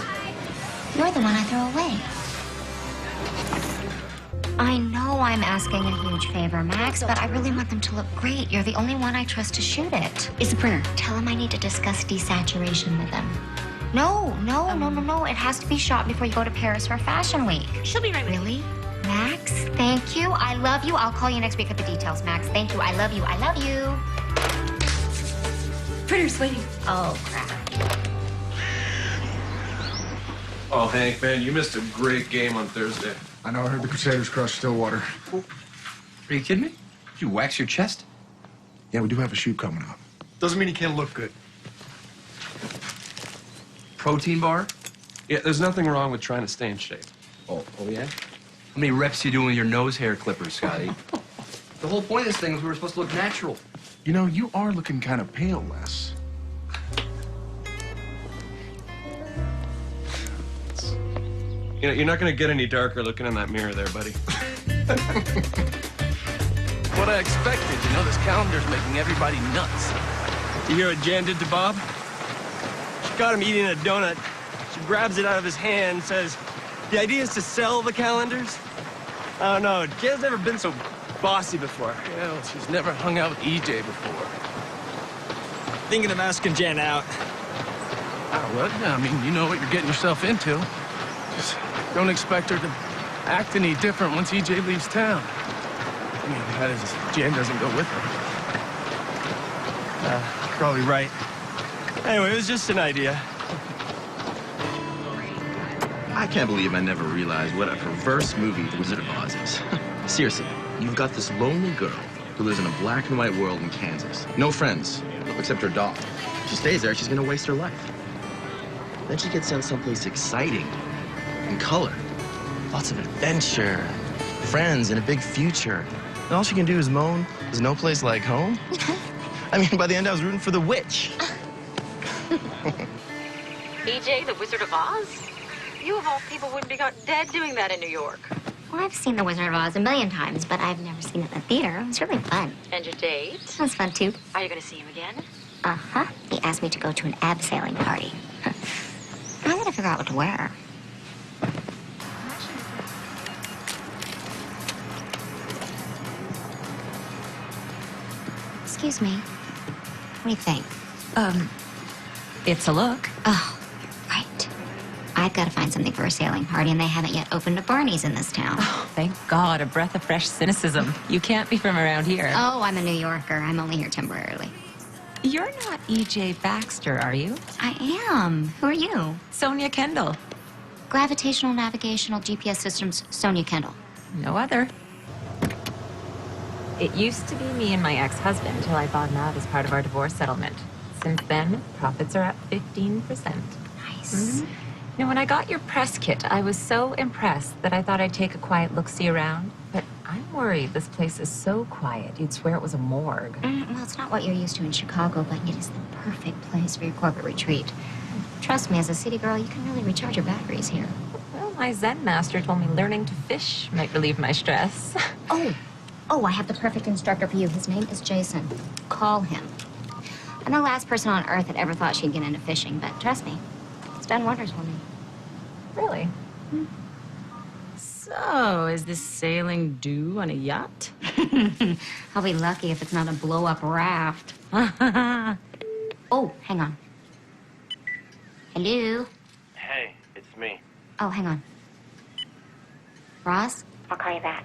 You're the one I throw away. I know I'm asking a huge favor, Max, but I really want them to look great. You're the only one I trust to shoot it. It's the printer. Tell him I need to discuss desaturation with them. No. It has to be shot before you go to Paris for Fashion Week. She'll be right with you. Really? Max, thank you. I love you. I'll call you next week with the details, Max. Thank you. I love you. I love you. Printer's waiting. Oh, crap. Oh, Hank, man, you missed a great game on Thursday. I know. I heard the Crusaders crushed Stillwater. Are you kidding me? You wax your chest? Yeah, we do have a shoot coming up. Doesn't mean you can't look good. Protein bar? Yeah, there's nothing wrong with trying to stay in shape. Oh yeah? How many reps you doing with your nose hair clippers, Scotty? The whole point of this thing is we were supposed to look natural. You know, you are looking kind of pale, Les. You know, you're not gonna get any darker looking in that mirror there, buddy. What I expected. You know, this calendar's making everybody nuts. You hear what Jan did to Bob? She caught him eating a donut. She grabs it out of his hand and says, the idea is to sell the calendars? I don't know. Jan's never been so bossy before. Yeah, well, she's never hung out with EJ before. Thinking of asking Jan out. Oh, well, I mean, you know what you're getting yourself into. Just don't expect her to act any different once EJ leaves town. I mean, that is, Jan doesn't go with her. Probably right. Anyway, it was just an idea. I can't believe I never realized what a perverse movie The Wizard of Oz is. Seriously, you've got this lonely girl who lives in a black and white world in Kansas. No friends, except her dog. If she stays there, she's gonna waste her life. Then she gets sent someplace exciting and color. Lots of adventure, friends, and a big future. And all she can do is moan, there's no place like home. I mean, by the end, I was rooting for the witch. EJ, the Wizard of Oz? You of all people wouldn't be caught dead doing that in New York. Well, I've seen The Wizard of Oz a million times, but I've never seen it in the theater. It was really fun. And your date? It was fun, too. Are you going to see him again? Uh-huh. He asked me to go to an abseiling party. I gotta figure out what to wear. Excuse me. What do you think? It's a look. Oh, right. I've got to find something for a sailing party, and they haven't yet opened a Barney's in this town. Oh, thank God, a breath of fresh cynicism. You can't be from around here. Oh, I'm a New Yorker. I'm only here temporarily. You're not EJ Baxter, are you? I am. Who are you? Sonia Kendall. Gravitational Navigational GPS Systems, Sonia Kendall. No other. It used to be me and my ex-husband until I bought him out as part of our divorce settlement. Since then, profits are up 15%. Nice. You know, when I got your press kit, I was so impressed that I thought I'd take a quiet look-see around. But I'm worried this place is so quiet, you'd swear it was a morgue. Well, it's not what you're used to in Chicago, but it is the perfect place for your corporate retreat. Trust me, as a city girl, you can really recharge your batteries here. Well, my Zen master told me learning to fish might relieve my stress. Oh, I have the perfect instructor for you. His name is Jason. Call him. I'm the last person on Earth that ever thought she'd get into fishing, but trust me, it's done wonders for me. Really? So, is this sailing due on a yacht? I'll be lucky if it's not a blow-up raft. Oh, hang on. Hello? Hey, it's me. Oh, hang on. Ross? I'll call you back.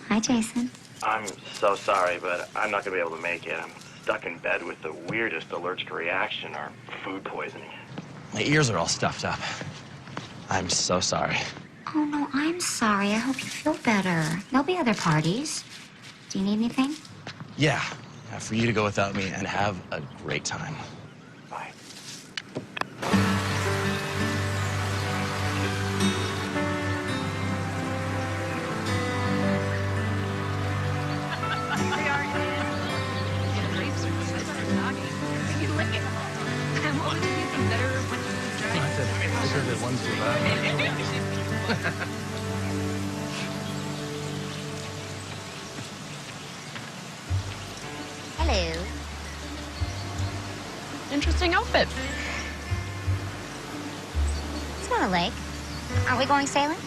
Hi, Jason. I'm so sorry, but I'm not going to be able to make it. I'm stuck in bed with the weirdest allergic reaction or food poisoning. My ears are all stuffed up. I'm so sorry. Oh, no, I'm sorry. I hope you feel better. There'll be other parties. Do you need anything? Yeah, for you to go without me and have a great time. Bye. Hello. Interesting outfit. It's not a lake. Aren't we going sailing?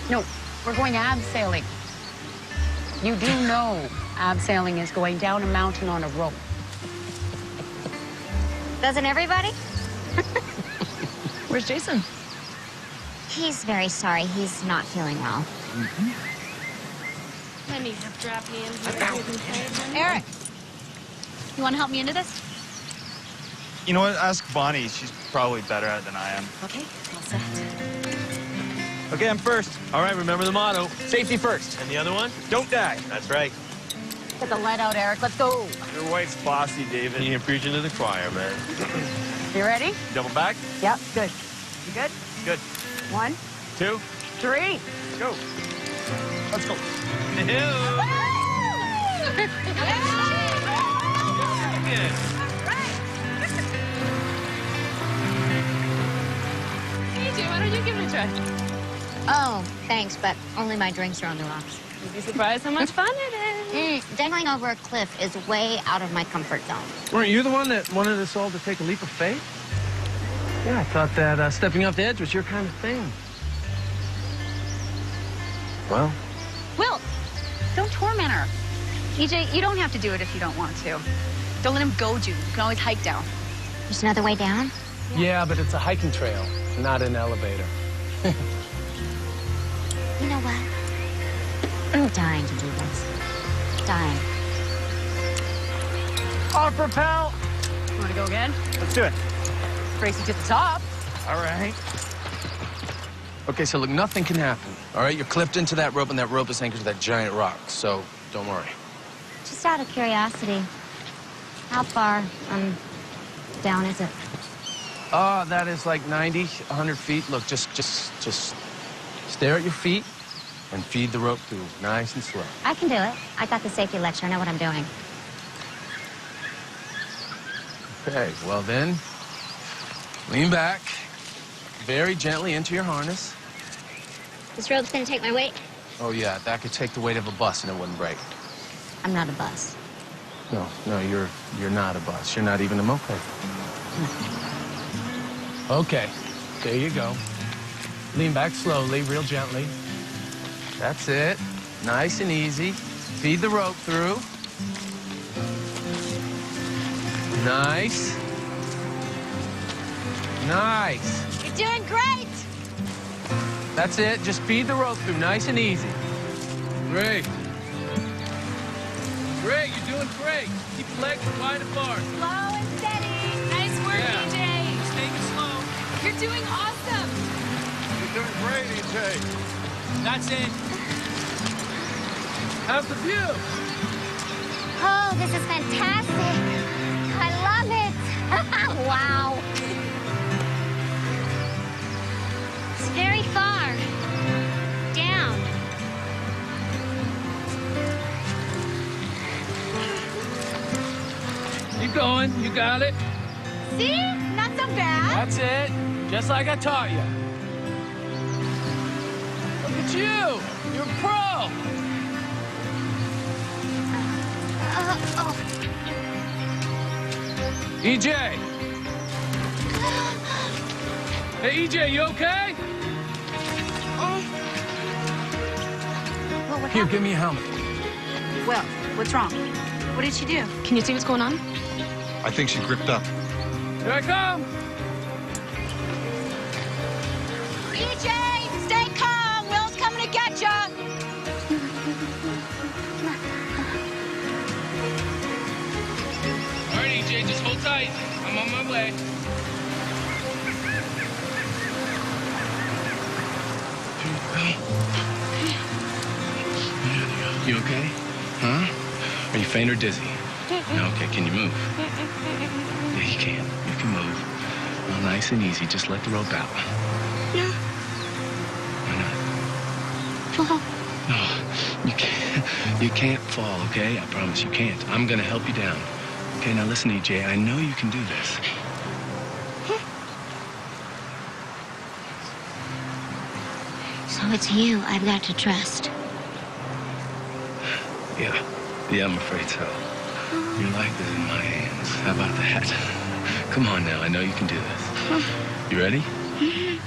No, we're going abseiling. You do know abseiling is going down a mountain on a rope. Doesn't everybody? Where's Jason? He's very sorry. He's not feeling well. Let me have drop hands. Eric, you want to help me into this? You know what? Ask Bonnie. She's probably better at it than I am. Okay, all set. Okay, I'm first. All right, remember the motto. Safety first. And the other one? Don't die. That's right. Get the light out, Eric. Let's go. Your wife's bossy, David. You're preaching to the choir, man. You ready? Double back. Yep, good. You good? Good. 1, 2, 3. go. Let's go. AJ, why don't you give it a try? Oh, thanks, but only my drinks are on the rocks. You'd be surprised how much fun it is. Dangling over a cliff is way out of my comfort zone. Weren't you the one that wanted us all to take a leap of faith? Yeah, I thought that stepping off the edge was your kind of thing. Well, Will, don't torment her. EJ, you don't have to do it if you don't want to. Don't let him goad you. You can always hike down. There's another way down? yeah, but it's a hiking trail, not an elevator. You know what? I'm dying to do this. Dying. Offer, pal. You want to go again? Let's do it. Race you to the top. All right. Okay, so look, nothing can happen. All right, you're clipped into that rope, and that rope is anchored to that giant rock. So don't worry. Just out of curiosity, how far down is it? That is like 90, 100 feet. Look, just stare at your feet and feed the rope through, nice and slow. I can do it. I got the safety lecture. I know what I'm doing. Okay, well then, lean back very gently into your harness. This rope's gonna take my weight. Oh yeah, that could take the weight of a bus and it wouldn't break. I'm not a bus. No, you're not a bus. You're not even a moped. Okay, there you go. Lean back slowly, real gently. That's it. Nice and easy. Feed the rope through. Nice. Nice. You're doing great! That's it. Just feed the rope through, nice and easy. Great. Great, you're doing great. Keep your legs wide apart. Slow and steady. Nice work, Yeah. EJ. Just take it slow. You're doing awesome. You're doing great, EJ. That's it. How's the view? Oh, this is fantastic. I love it. Wow. It's very far. Down. Keep going. You got it. See? Not so bad. That's it. Just like I taught you. Look at you. You're a pro. Oh. EJ. Hey, EJ, you okay? Well, what Here, happened? give me a helmet. Will, what's wrong? What did she do? Can you see what's going on? I think she gripped up. Here I come. EJ, stay calm. Will's coming to get ya. All right, EJ, just hold tight. I'm on my way. You okay? Huh? Are you faint or dizzy? No, okay, can you move? Yeah, you can. You can move. Well, nice and easy. Just let the rope out. Yeah. Why not? No, you can't. You can't fall, okay? I promise you can't. I'm gonna help you down. Okay, now listen, EJ. I know you can do this. So it's you I've got to trust. Yeah, I'm afraid so. Your life is in my hands. How about that? Come on now, I know you can do this. You ready?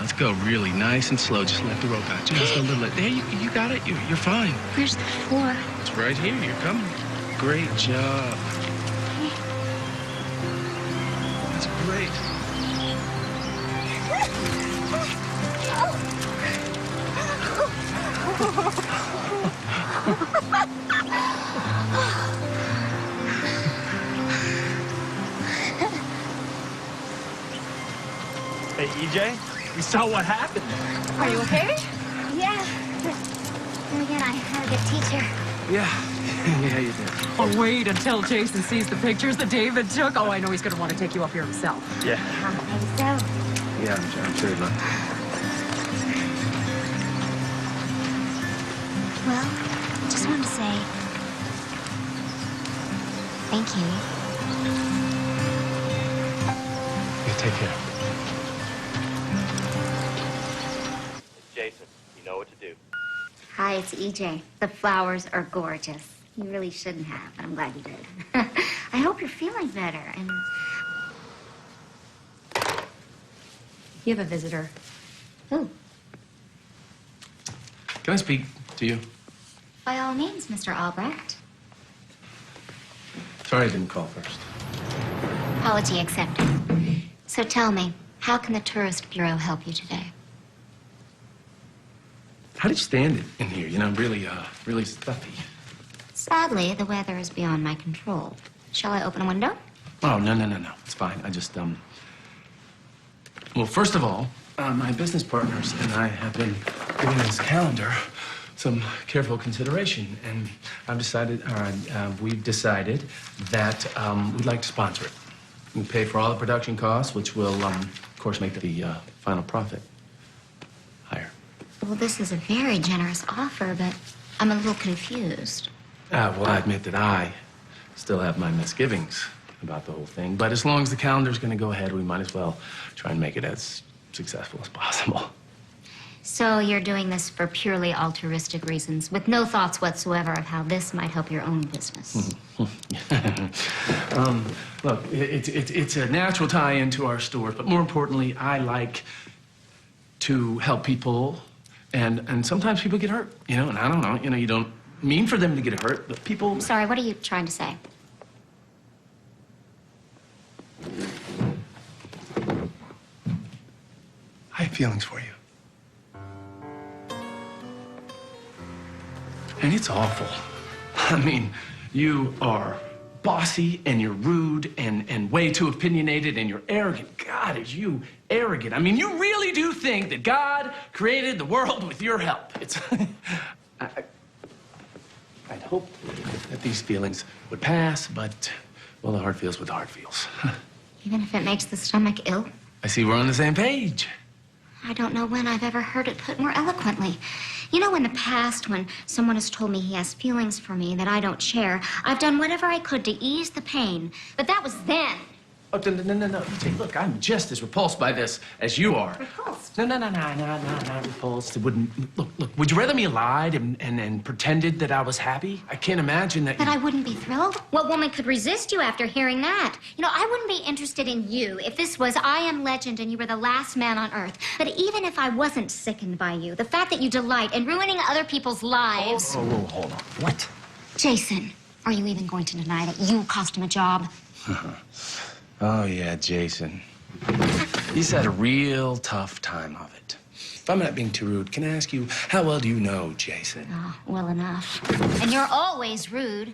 Let's go really nice and slow. Just let the rope out. Just a little. There, you got it. You're fine. Where's the floor? It's right here. You're coming. Great job. That's great. Hey, EJ, we saw what happened. Are you okay? Yeah. Yeah, you did. Oh, wait until Jason sees the pictures that David took. Oh, I know he's going to want to take you up here himself. Yeah. So, Yeah, I'm sure he will. well, just wanted to say thank you. Yeah, take care. Jason, you know what to do. Hi, it's EJ. The flowers are gorgeous. You really shouldn't have, but I'm glad you did. I hope you're feeling better. And You have a visitor. ooh, Can I speak to you? by all means, Mr. Albrecht. Sorry I didn't call first. Apology accepted. So tell me, how can the Tourist Bureau help you today? How did you stand it in here? You know, really stuffy. Sadly, the weather is beyond my control. Shall I open a window? Oh, no. It's fine. I just, Well, first of all, my business partners and I have been giving this calendar some careful consideration, and we've decided that we'd like to sponsor it. We pay for all the production costs, which will, of course, make the final profit higher. Well, this is a very generous offer, but I'm a little confused. Well, I admit that I still have my misgivings about the whole thing, but as long as the calendar's going to go ahead, we might as well try and make it as successful as possible. So you're doing this for purely altruistic reasons, with no thoughts whatsoever of how this might help your own business. Look, it's a natural tie-in to our stores, but more importantly, I like to help people, and sometimes people get hurt, you know, and I don't know, you know, you don't mean for them to get hurt, but people... I'm sorry, what are you trying to say? I have feelings for you. And it's awful. I mean, you are bossy and you're rude and way too opinionated and you're arrogant. God, is you arrogant. I mean, you really do think that God created the world with your help. It's... I'd hope that these feelings would pass, but, well, the heart feels what the heart feels. Even if it makes the stomach ill? I see we're on the same page. I don't know when I've ever heard it put more eloquently. You know, in the past, when someone has told me he has feelings for me that I don't share, I've done whatever I could to ease the pain. But that was then. Oh, no. EJ, look, I'm just as repulsed by this as you are. Repulsed? No, repulsed. It wouldn't... Look, would you rather me lied and pretended that I was happy? I can't imagine that... That I wouldn't be thrilled? What woman could resist you after hearing that? You know, I wouldn't be interested in you if this was I Am Legend and you were the last man on Earth. But even if I wasn't sickened by you, the fact that you delight in ruining other people's lives... Oh, hold on. What? Jason, are you even going to deny that you cost him a job? Oh, yeah, Jason. He's had a real tough time of it. If I'm not being too rude, can I ask you, how well do you know Jason? Oh, well enough. And you're always rude.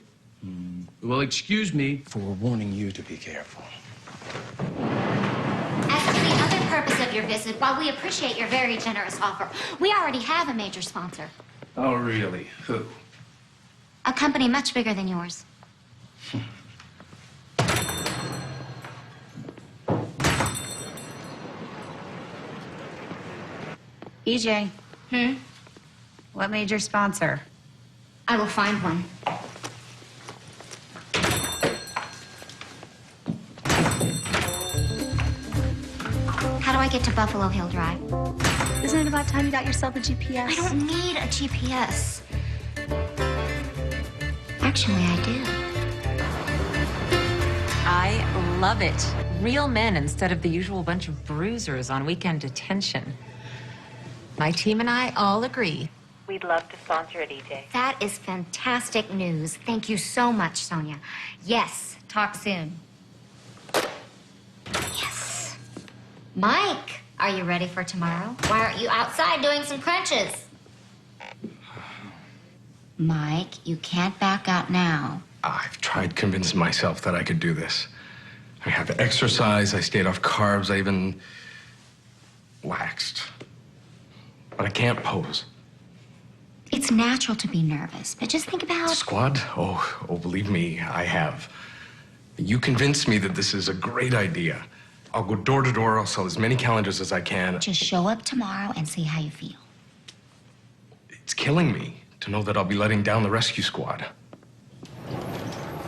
Well, excuse me for warning you to be careful. As to the other purpose of your visit, while we appreciate your very generous offer, we already have a major sponsor. Oh, really? Who? A company much bigger than yours. EJ. What major sponsor? I will find one. How do I get to Buffalo Hill Drive? Isn't it about time you got yourself a GPS? I don't need a GPS. Actually, I do. I love it. Real men instead of the usual bunch of bruisers on weekend detention. My team and I all agree. We'd love to sponsor it, EJ. That is fantastic news. Thank you so much, Sonia. Yes, talk soon. Yes. Mike, are you ready for tomorrow? Why aren't you outside doing some crunches? Mike, you can't back out now. I've tried convincing myself that I could do this. I have exercise, I stayed off carbs, I even waxed. But I can't pose. It's natural to be nervous, but just think about... Squad? Oh, believe me, I have. You convinced me that this is a great idea. I'll go door to door. I'll sell as many calendars as I can. Just show up tomorrow and see how you feel. It's killing me to know that I'll be letting down the rescue squad.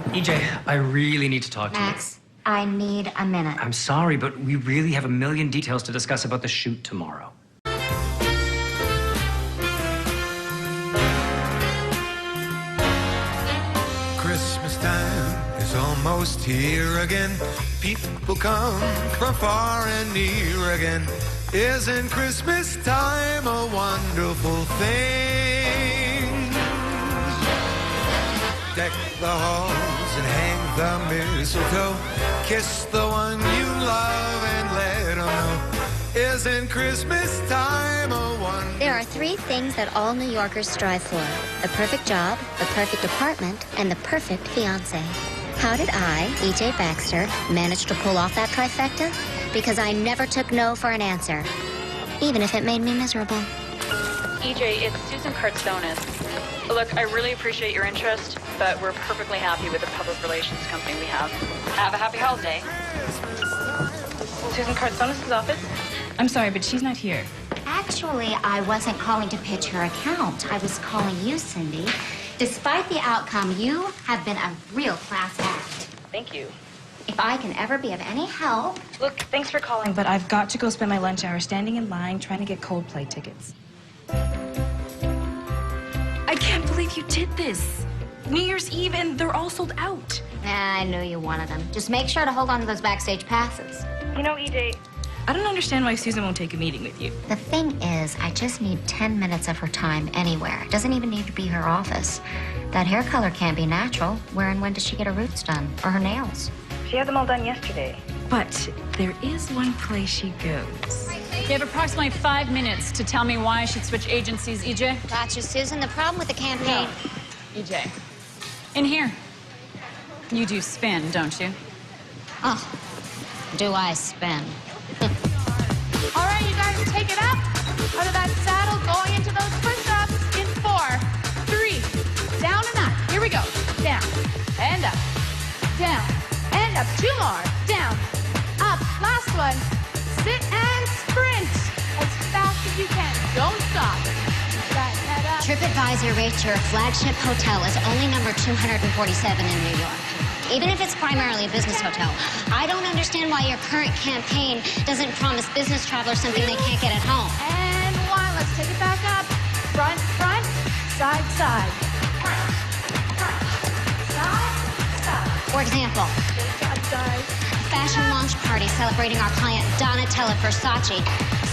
EJ, I really need to talk to you. Max, I need a minute. I'm sorry, but we really have a million details to discuss about the shoot tomorrow. Christmas time is almost here again. People come from far and near again. Isn't Christmas time a wonderful thing? Deck the halls and hang the mistletoe. Kiss the one you love and let them know. Isn't Christmas time a wonderful... There are 3 things that all New Yorkers strive for. The perfect job, the perfect apartment, and the perfect fiancé. How did I, E.J. Baxter, manage to pull off that trifecta? Because I never took no for an answer, even if it made me miserable. EJ, it's Susan Kartsonis. Look, I really appreciate your interest, but we're perfectly happy with the public relations company we have. Have a happy holiday. Susan Kartsonis' office? I'm sorry, but she's not here. Actually, I wasn't calling to pitch her account. I was calling you, Cindy. Despite the outcome, you have been a real class act. Thank you. If I can ever be of any help... Look, thanks for calling. But I've got to go spend my lunch hour standing in line trying to get Coldplay tickets. I can't believe you did this. New Year's Eve, and they're all sold out. I knew you wanted them. Just make sure to hold on to those backstage passes. You know, EJ... I don't understand why Susan won't take a meeting with you. The thing is, I just need 10 minutes of her time anywhere. It doesn't even need to be her office. That hair color can't be natural. Where and when did she get her roots done? Or her nails? She had them all done yesterday. But there is one place she goes. You have approximately 5 minutes to tell me why I should switch agencies, EJ. Gotcha, Susan. The problem with the campaign... No. EJ. In here. You do spin, don't you? Oh, do I spin? All right, you guys, take it up. Out of that saddle, going into those push-ups in 4, 3, down and up. Here we go. Down, and up, down, and up. 2 more. Down, up. Last one. Sit and sprint as fast as you can. Don't stop. Right, head up. TripAdvisor rates your flagship hotel as only number 247 in New York. Even if it's primarily a business hotel. I don't understand why your current campaign doesn't promise business travelers something they can't get at home. And 1. Let's take it back up. Front, front, side, side. Side, side. For example, Side. a fashion launch party celebrating our client Donatella Versace,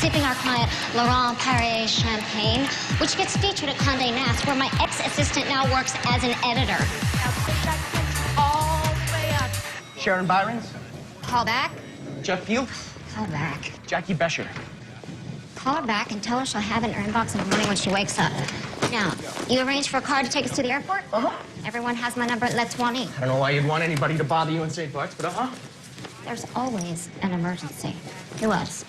sipping our client Laurent Perrier champagne, which gets featured at Condé Nast, where my ex-assistant now works as an editor. Now take that all the way up. Sharon Byrons? Call back. Jeff Field? Call back. Jackie Bescher? Call her back and tell her she'll have it in her inbox in the morning when she wakes up. Now, you arranged for a car to take us to the airport? Uh-huh. Everyone has my number at Let's One Eat. I don't know why you'd want anybody to bother you in St. Bart's, but uh-huh. There's always an emergency. Who else?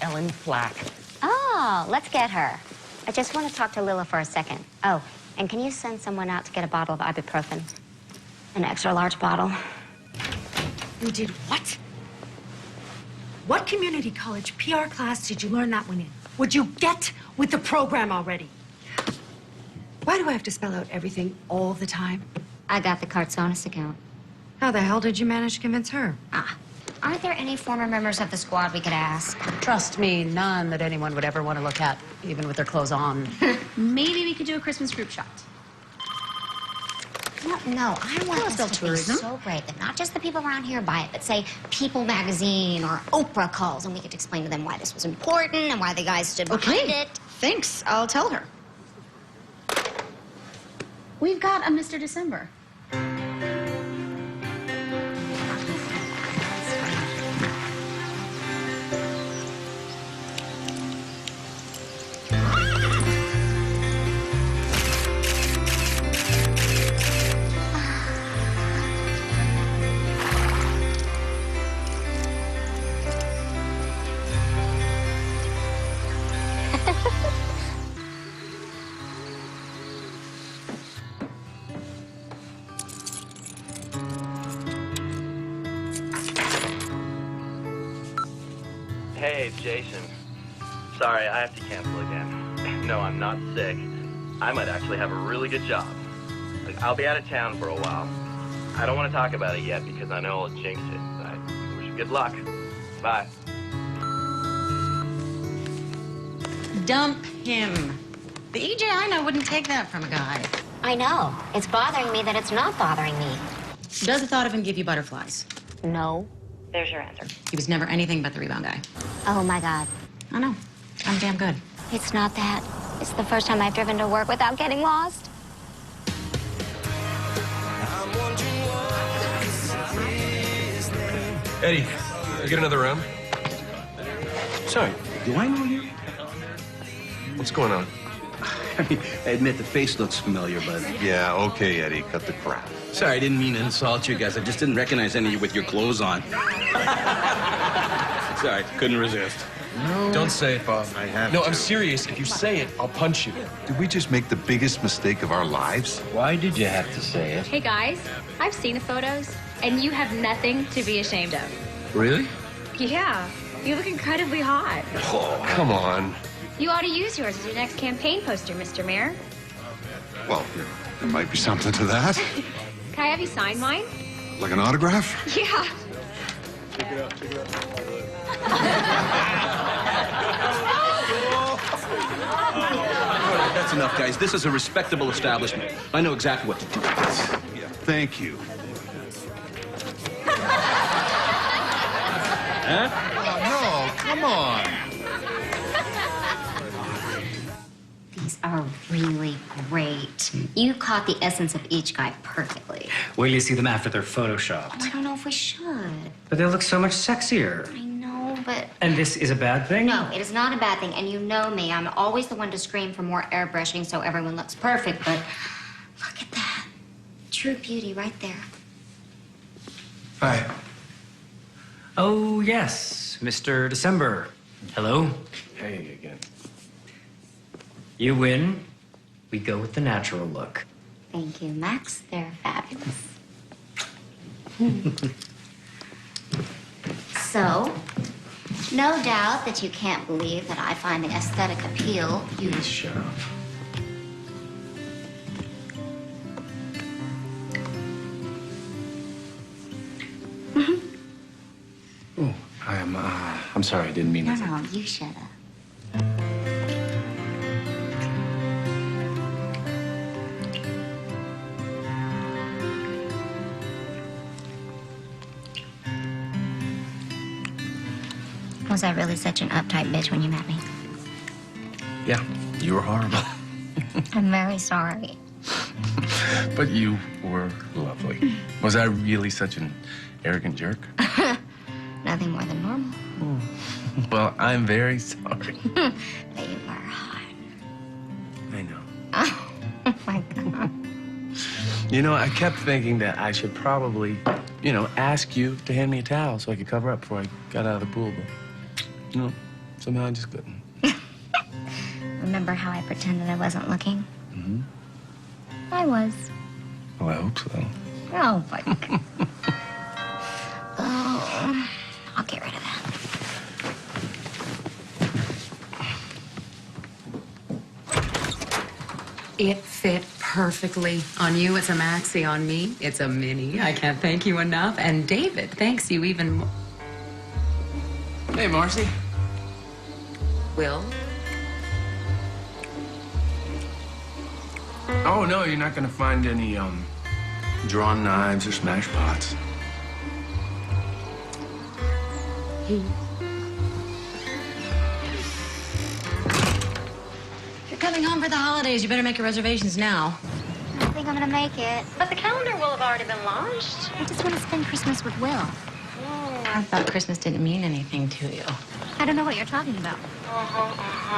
Ellen Flack. Oh, let's get her. I just want to talk to Lila for a second. Oh, and can you send someone out to get a bottle of ibuprofen? An extra large bottle. You did what? What community college PR class did you learn that one in? Would you get with the program already? Why do I have to spell out everything all the time? I got the Kartsonis account. How the hell did you manage to convince her? Aren't there any former members of the squad we could ask? Trust me, none that anyone would ever want to look at, even with their clothes on. Maybe we could do a Christmas group shot. No, I want this to be tourism. so great that not just the people around here buy it, but say People magazine or Oprah calls, and we could explain to them why this was important and why the guys stood behind it. Thanks. I'll tell her. We've got a Mr. December. Hey, it's Jason. Sorry, I have to cancel again. No, I'm not sick. I might actually have a really good job. Like, I'll be out of town for a while. I don't want to talk about it yet because I know I'll jinx it. I wish you good luck. Bye. Dump him. The EJ I know wouldn't take that from a guy. I know. It's bothering me that it's not bothering me. Does the thought of him give you butterflies? No. There's your answer. He was never anything but the rebound guy. Oh, my God. I know. I'm damn good. It's not that. It's the first time I've driven to work without getting lost. Eddie, you get another round? Sorry, do I know you? What's going on? I mean, I admit the face looks familiar, but... Yeah, okay, Eddie, cut the crap. Sorry, I didn't mean to insult you guys. I just didn't recognize any of you with your clothes on. Sorry, couldn't resist. No. Don't say it, Bob. I have No, to. I'm serious. If you say it, I'll punch you. Did we just make the biggest mistake of our lives? Why did you have to say it? Hey guys, I've seen the photos, and you have nothing to be ashamed of. Really? Yeah, you look incredibly hot. Oh, come on. You ought to use yours as your next campaign poster, Mr. Mayor. Well, there might be something to that. Can I have you sign mine? Like an autograph? Yeah. Check it out, check it out. That's enough, guys. This is a respectable establishment. I know exactly what to do with this. Yeah, thank you. Huh? Oh, no, come on. These are really great. You caught the essence of each guy perfectly. Wait till you see them after they're photoshopped. I don't know if we should. But they look so much sexier. I know, but... And this is a bad thing? No, it is not a bad thing, and you know me. I'm always the one to scream for more airbrushing so everyone looks perfect, but look at that. True beauty right there. Hi. Oh, yes, Mr. December. Hello. Hey again. You win. We go with the natural look. Thank you, Max. They're fabulous. So, no doubt that you can't believe that I find the aesthetic appeal. Please shut up. Oh, I'm sorry, I didn't mean No, to. no, you shut up. Was I really such an uptight bitch when you met me? Yeah, you were horrible. I'm very sorry. But you were lovely. Was I really such an arrogant jerk? Nothing more than normal. Well, I'm very sorry. But you were hot. I know. Oh my God. You know, I kept thinking that I should probably, ask you to hand me a towel so I could cover up before I got out of the pool, but, somehow I just couldn't. Remember how I pretended I wasn't looking? Mm-hmm. I was. Well, I hope so. Oh, my God. Oh, I'll get rid of that. It fit perfectly. On you, it's a maxi. On me, it's a mini. I can't thank you enough. And David thanks you even more. Hey, Marcy. Will? Oh, no, you're not gonna find any, drawn knives or smash pots. If you're coming home for the holidays, you better make your reservations now. I don't think I'm gonna make it. But the calendar will have already been launched. I just want to spend Christmas with Will. I thought Christmas didn't mean anything to you. I don't know what you're talking about.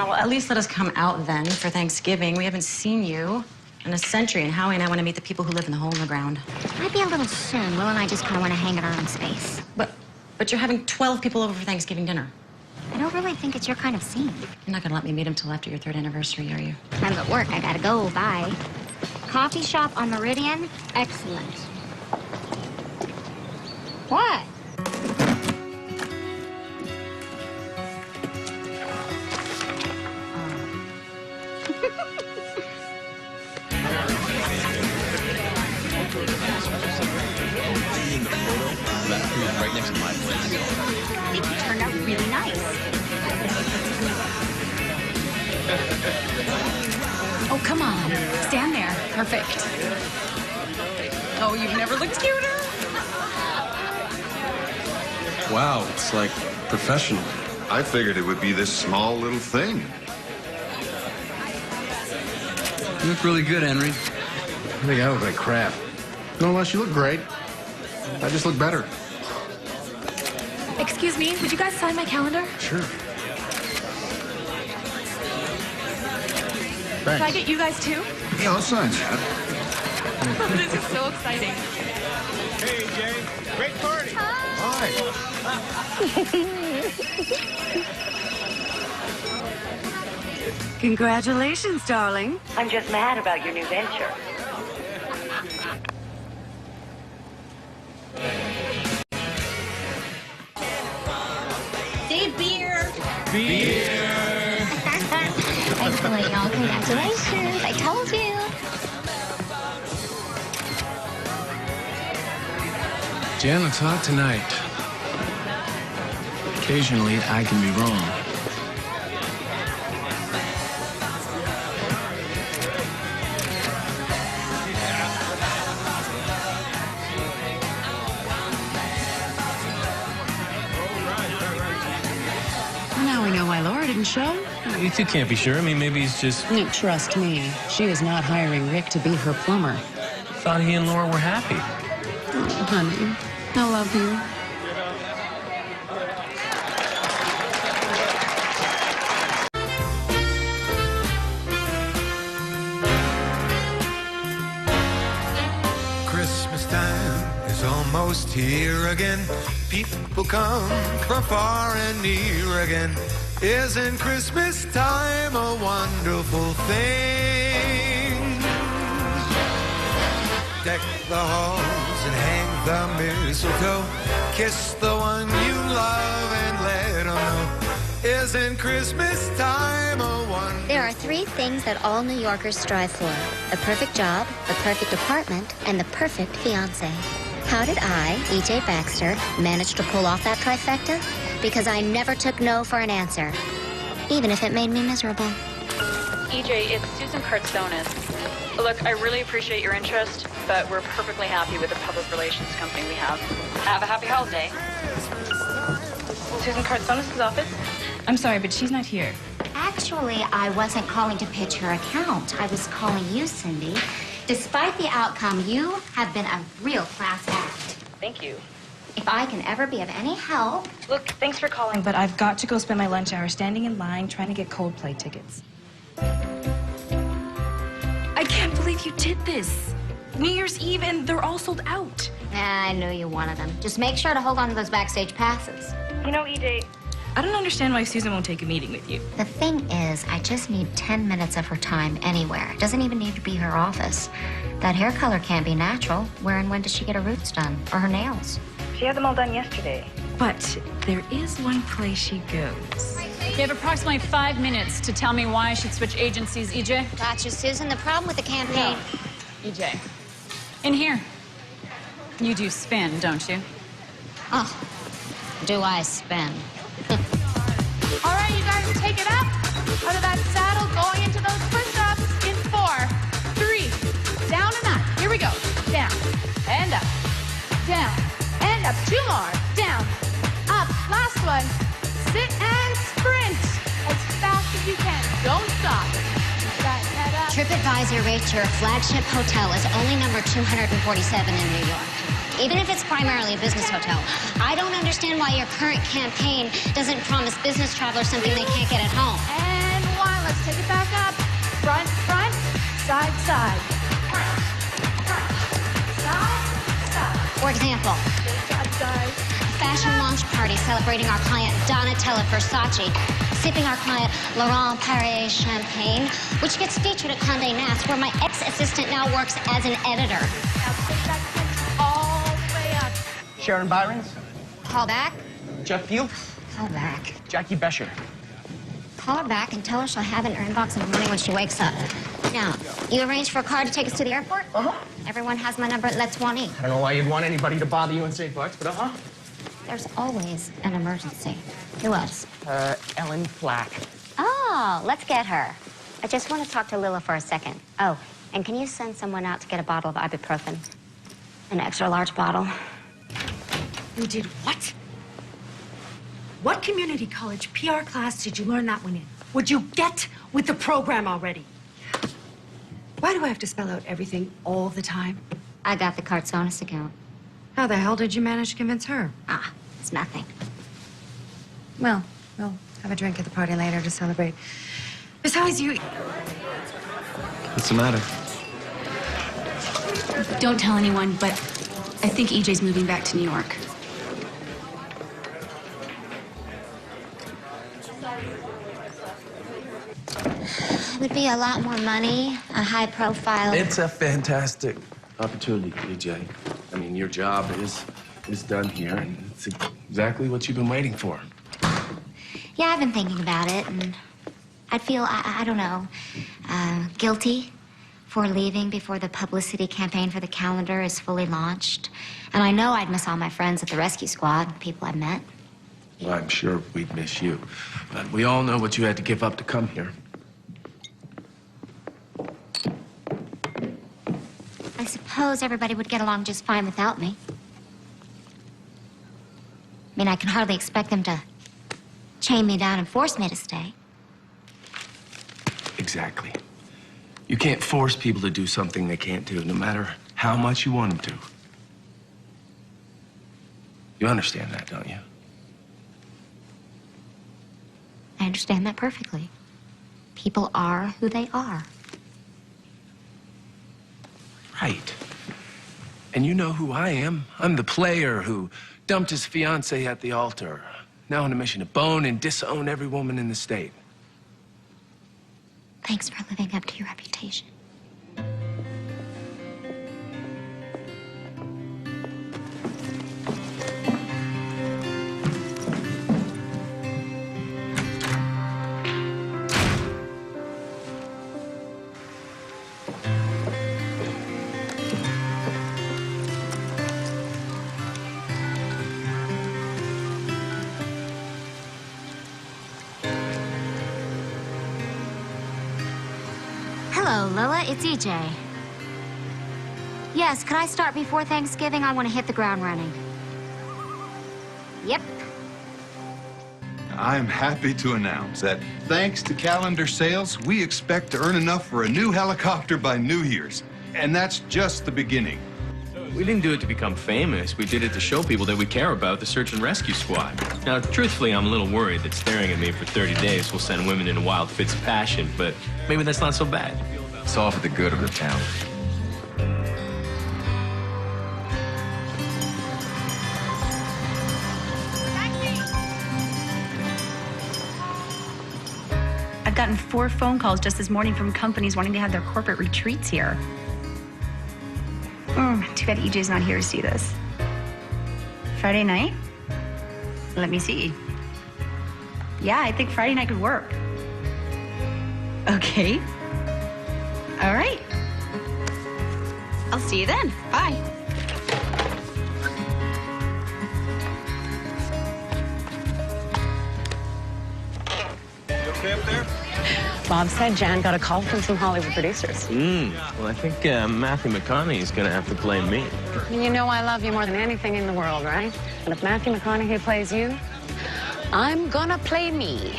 Well, at least let us come out then for Thanksgiving. We haven't seen you in a century, and Howie and I want to meet the people who live in the hole in the ground. Might be a little soon. Will and I just kind of want to hang in our own space. But you're having 12 people over for Thanksgiving dinner. I don't really think it's your kind of scene. You're not going to let me meet him till after your 3rd anniversary, are you? I'm at work. I gotta go. Bye. Coffee shop on Meridian. Excellent. What? Right next to my place. It turned out really nice. Oh, come on. Stand there. Perfect. Oh, you've never looked cuter. Wow, it's like professional. I figured it would be this small little thing. You look really good, Henry. I think I look like crap. No, unless you look great. I just look better. Excuse me, would you guys sign my calendar? Sure. Can I get you guys too? Yeah, I'll sign that. This is so exciting. Hey, Jay. Great party. Hi. Congratulations, darling. I'm just mad about your new venture. Say beer. Excellent, y'all. Congratulations. I told you. Jen, let's talk tonight. Occasionally, I can be wrong. Now we know why Laura didn't show. You two can't be sure. I mean, maybe he's just... Trust me, she is not hiring Rick to be her plumber. Thought he and Laura were happy. Oh, honey, I love you. Christmas time is almost here again. People come from far and near again. Isn't Christmas time a wonderful thing? Deck the halls and hang the mistletoe. Kiss the one you love and let them know. Isn't Christmas time a wonderful... There are 3 things that all New Yorkers strive for: the perfect job, the perfect apartment, and the perfect fiance. How did I, E.J. Baxter, manage to pull off that trifecta? Because I never took no for an answer, even if it made me miserable. EJ, it's Susan Kartsonis. Look, I really appreciate your interest, but we're perfectly happy with the public relations company we have. Have a happy holiday. Susan Kartsonis' office? I'm sorry, but she's not here. Actually, I wasn't calling to pitch her account. I was calling you, Cindy. Despite the outcome, you have been a real class act. Thank you. If I can ever be of any help... Look, thanks for calling, but I've got to go spend my lunch hour standing in line trying to get Coldplay tickets. I can't believe you did this. New Year's Eve, and they're all sold out. I knew you wanted them. Just make sure to hold on to those backstage passes. You know, EJ... I don't understand why Susan won't take a meeting with you. The thing is, I just need 10 minutes of her time anywhere. It doesn't even need to be her office. That hair color can't be natural. Where and when does she get her roots done? Or her nails? She had them all done yesterday. But there is one place she goes. You have approximately 5 minutes to tell me why I should switch agencies, EJ. Gotcha, Susan. The problem with the campaign... EJ. In here. You do spin, don't you? Oh, do I spin? All right, you guys, take it up. Out of that saddle, going into those push-ups in 4, 3, down and up. Here we go. Down, and up, down, and up. 2 more. Down, up. Last one. Sit and sprint as fast as you can. Don't stop. Right, head up. TripAdvisor rates your flagship hotel as only number 247 in New York. Even if it's primarily a business hotel. I don't understand why your current campaign doesn't promise business travelers something they can't get at home. And 1. Let's take it back up. Front, front, side, side. Side, side. For example, Side, side. a fashion launch party celebrating our client Donatella Versace, sipping our client Laurent Perrier champagne, which gets featured at Condé Nast, where my ex-assistant now works as an editor. Now take that all the way up. Sharon Byron's? Call back. Jeff Field? Call back. Jackie Bescher. Call her back and tell her she'll have it in her inbox in the morning when she wakes up. Now, You arranged for a car to take us to the airport? Everyone has my number at Let's Want Eat. I don't know why you'd want anybody to bother you and say bucks, but There's always an emergency. Who else? Ellen Flack. Oh, let's get her. I just want to talk to Lila for a second. Oh, and can you send someone out to get a bottle of ibuprofen? An extra large bottle. You did what? What community college PR class did you learn that one in? Would you get with the program already? Why do I have to spell out everything all the time? I got the Cartsonis account. How the hell did you manage to convince her? Ah, it's nothing. Well, we'll have a drink at the party later to celebrate. Besides, you... What's the matter? Don't tell anyone, but I think EJ's moving back to New York. It would be a lot more money, a high profile... It's a fantastic opportunity, EJ. I mean, your job is done here, and it's exactly what you've been waiting for. Yeah, I've been thinking about it, and I'd feel, I don't know, guilty for leaving before the publicity campaign for the calendar is fully launched. And I know I'd miss all my friends at the rescue squad, people I've met. Well, I'm sure we'd miss you. But we all know what you had to give up to come here. I suppose everybody would get along just fine without me. I mean, I can hardly expect them to chain me down and force me to stay. Exactly. You can't force people to do something they can't do, no matter how much you want them to. You understand that, don't you? I understand that perfectly. People are who they are. Right. And you know who I am. I'm the player who dumped his fiancée at the altar. Now on a mission to bone and disown every woman in the state. Thanks for living up to your reputation. Hello, Lila. It's EJ. Yes, could I start before Thanksgiving? I want to hit the ground running. Yep. I'm happy to announce that thanks to calendar sales, we expect to earn enough for a new helicopter by New Year's. And that's just the beginning. We didn't do it to become famous. We did it to show people that we care about the search and rescue squad. Now, truthfully, I'm a little worried that staring at me for 30 days will send women into wild fits of passion, but maybe that's not so bad. It's all for the good of the town. I've gotten 4 phone calls just this morning from companies wanting to have their corporate retreats here. Too bad EJ's not here to see this. Friday night? Let me see. Yeah, I think Friday night could work. Okay. All right. I'll see you then. Bye. You okay up there? Bob said Jan got a call from some Hollywood producers. Well, I think Matthew McConaughey is going to have to play me. You know I love you more than anything in the world, right? And if Matthew McConaughey plays you, I'm gonna play me.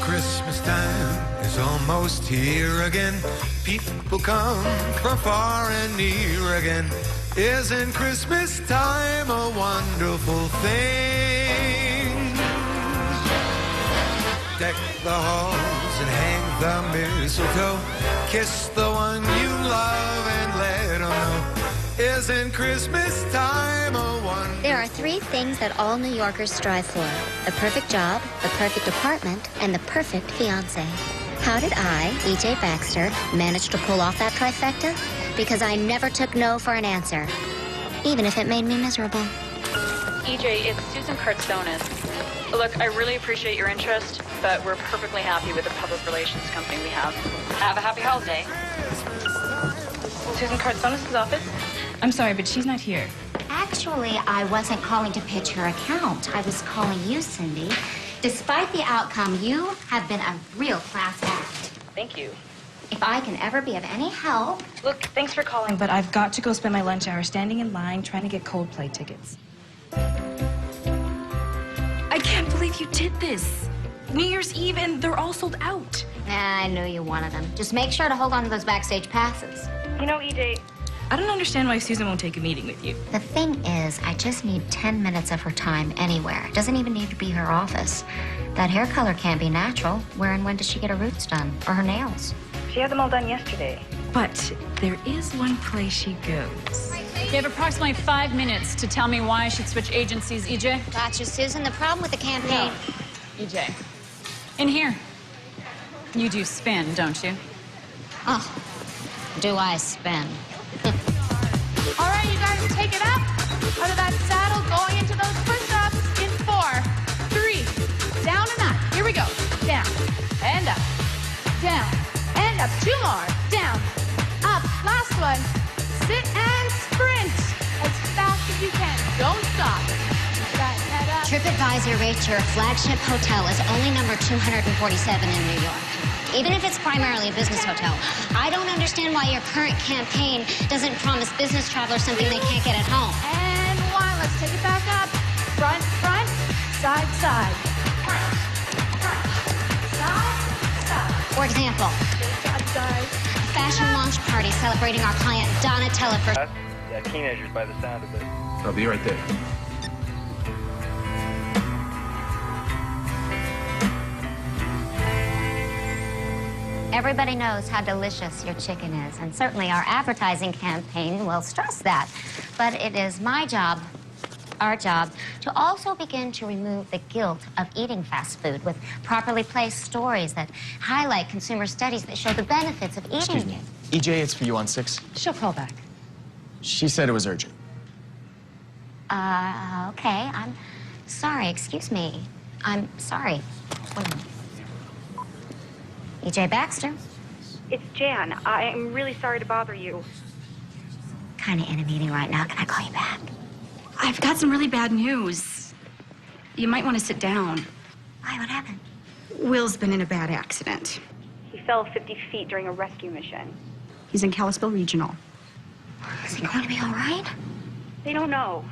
Christmas time is almost here again. People come from far and near again. Isn't Christmas time a wonderful thing? Deck the halls and hang the mistletoe. Kiss the one you love and let them know. Isn't Christmas time a wonderful... There are 3 things that all New Yorkers strive for: the perfect job, the perfect apartment, and the perfect fiancé. How did I, EJ Baxter, manage to pull off that trifecta? Because I never took no for an answer. even if it made me miserable. EJ, it's Susan Kartsonis. Look, I really appreciate your interest, but we're perfectly happy with the public relations company we have. Have a happy holiday. Susan Kartsonis' office? I'm sorry, but she's not here. Actually, I wasn't calling to pitch her account. I was calling you, Cindy. Despite the outcome, you have been a real class act. Thank you. If I can ever be of any help... Look, thanks for calling, but I've got to go spend my lunch hour standing in line trying to get Coldplay tickets. I can't believe you did this. New Year's Eve, and they're all sold out. I knew you wanted them. Just make sure to hold on to those backstage passes. You know, EJ, I don't understand why Susan won't take a meeting with you. The thing is, I just need 10 minutes of her time anywhere. It doesn't even need to be her office. That hair color can't be natural. Where and when does she get her roots done? Or her nails? She had them all done yesterday. But there is one place she goes. You have approximately 5 minutes to tell me why I should switch agencies, EJ. Gotcha, Susan. The problem with the campaign... EJ. In here. You do spin, don't you? Oh, do I spin? All right, you guys, take it up. Out of that saddle, going into those push-ups in 4, 3, down and up. Here we go. Down, and up, down, and up. 2 more. Down, up. Last one. Sit and sprint as fast as you can. Don't stop. Right, head up. TripAdvisor rates your flagship hotel as only number 247 in New York. Even if it's primarily a business hotel. I don't understand why your current campaign doesn't promise business travelers something they can't get at home. And 1. Let's take it back up. Front, front, side, side. Side, side. For example, Side, side. a fashion launch party celebrating our client Donatella for... Yeah, teenagers by the sound of it. I'll be right there. Everybody knows how delicious your chicken is, and certainly our advertising campaign will stress that. But it is my job, our job, to also begin to remove the guilt of eating fast food with properly placed stories that highlight consumer studies that show the benefits of eating Excuse me. EJ, it's for you on 6. She'll call back. She said it was urgent. Okay, I'm sorry, excuse me. I'm sorry. Wait a minute. EJ Baxter. It's Jan. I am really sorry to bother you. Kind of in a meeting right now. Can I call you back? I've got some really bad news. You might want to sit down. Why? What happened? Will's been in a bad accident. He fell 50 feet during a rescue mission. He's in Kalispell Regional. Is he going to be all right? They don't know.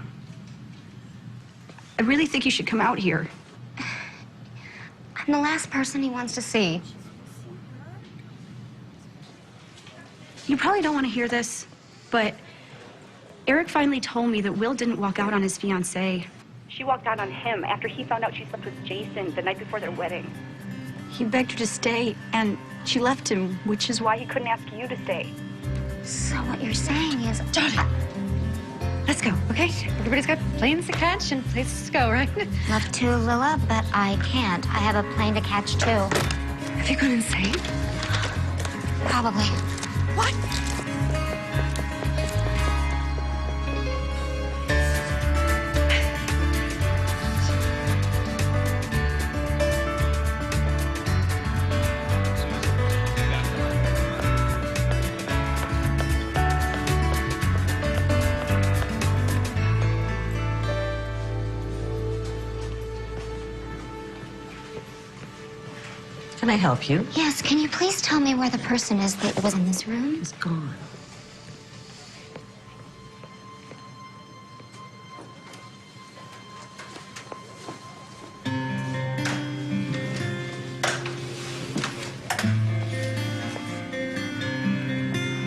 I really think you should come out here. I'm the last person he wants to see. You probably don't want to hear this, but Eric finally told me that Will didn't walk out on his fiancée. She walked out on him after he found out she slept with Jason the night before their wedding. He begged her to stay, and she left him, which is Why he couldn't ask you to stay. So what you're saying is... Darling, let's go, okay? Everybody's got planes to catch and places to go, right? Love to, Lilla, but I can't. I have a plane to catch, too. Have you gone insane? Probably. What? Can I help you? Yes, can you please tell me where the person is that was in this room? He's gone.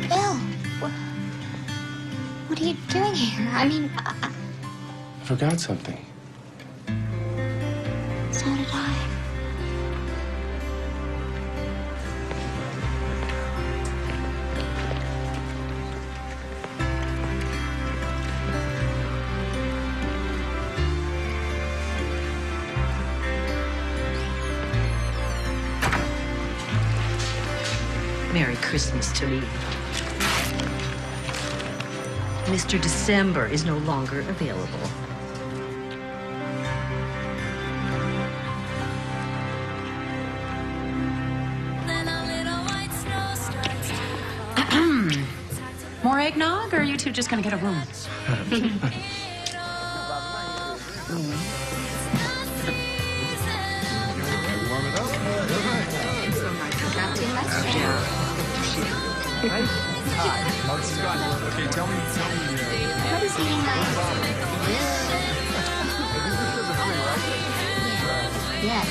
Bill, what are you doing here? I mean, I forgot something. so did I. Merry Christmas to me. Mr. December is no longer available. More eggnog, or are you two just gonna get a room? Mark Scott. Okay, tell me. What is eating my... Yes.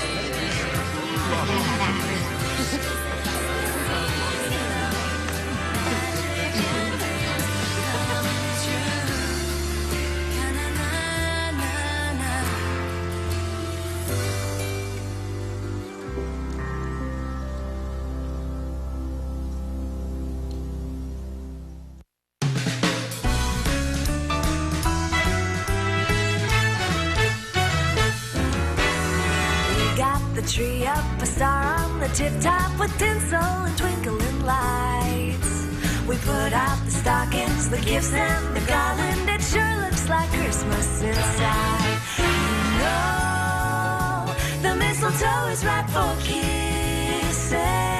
Tree up, a star on the tip top with tinsel and twinkling lights. We put out the stockings, the gifts, and the garland. It sure looks like Christmas inside. You know, the mistletoe is ripe for kissing.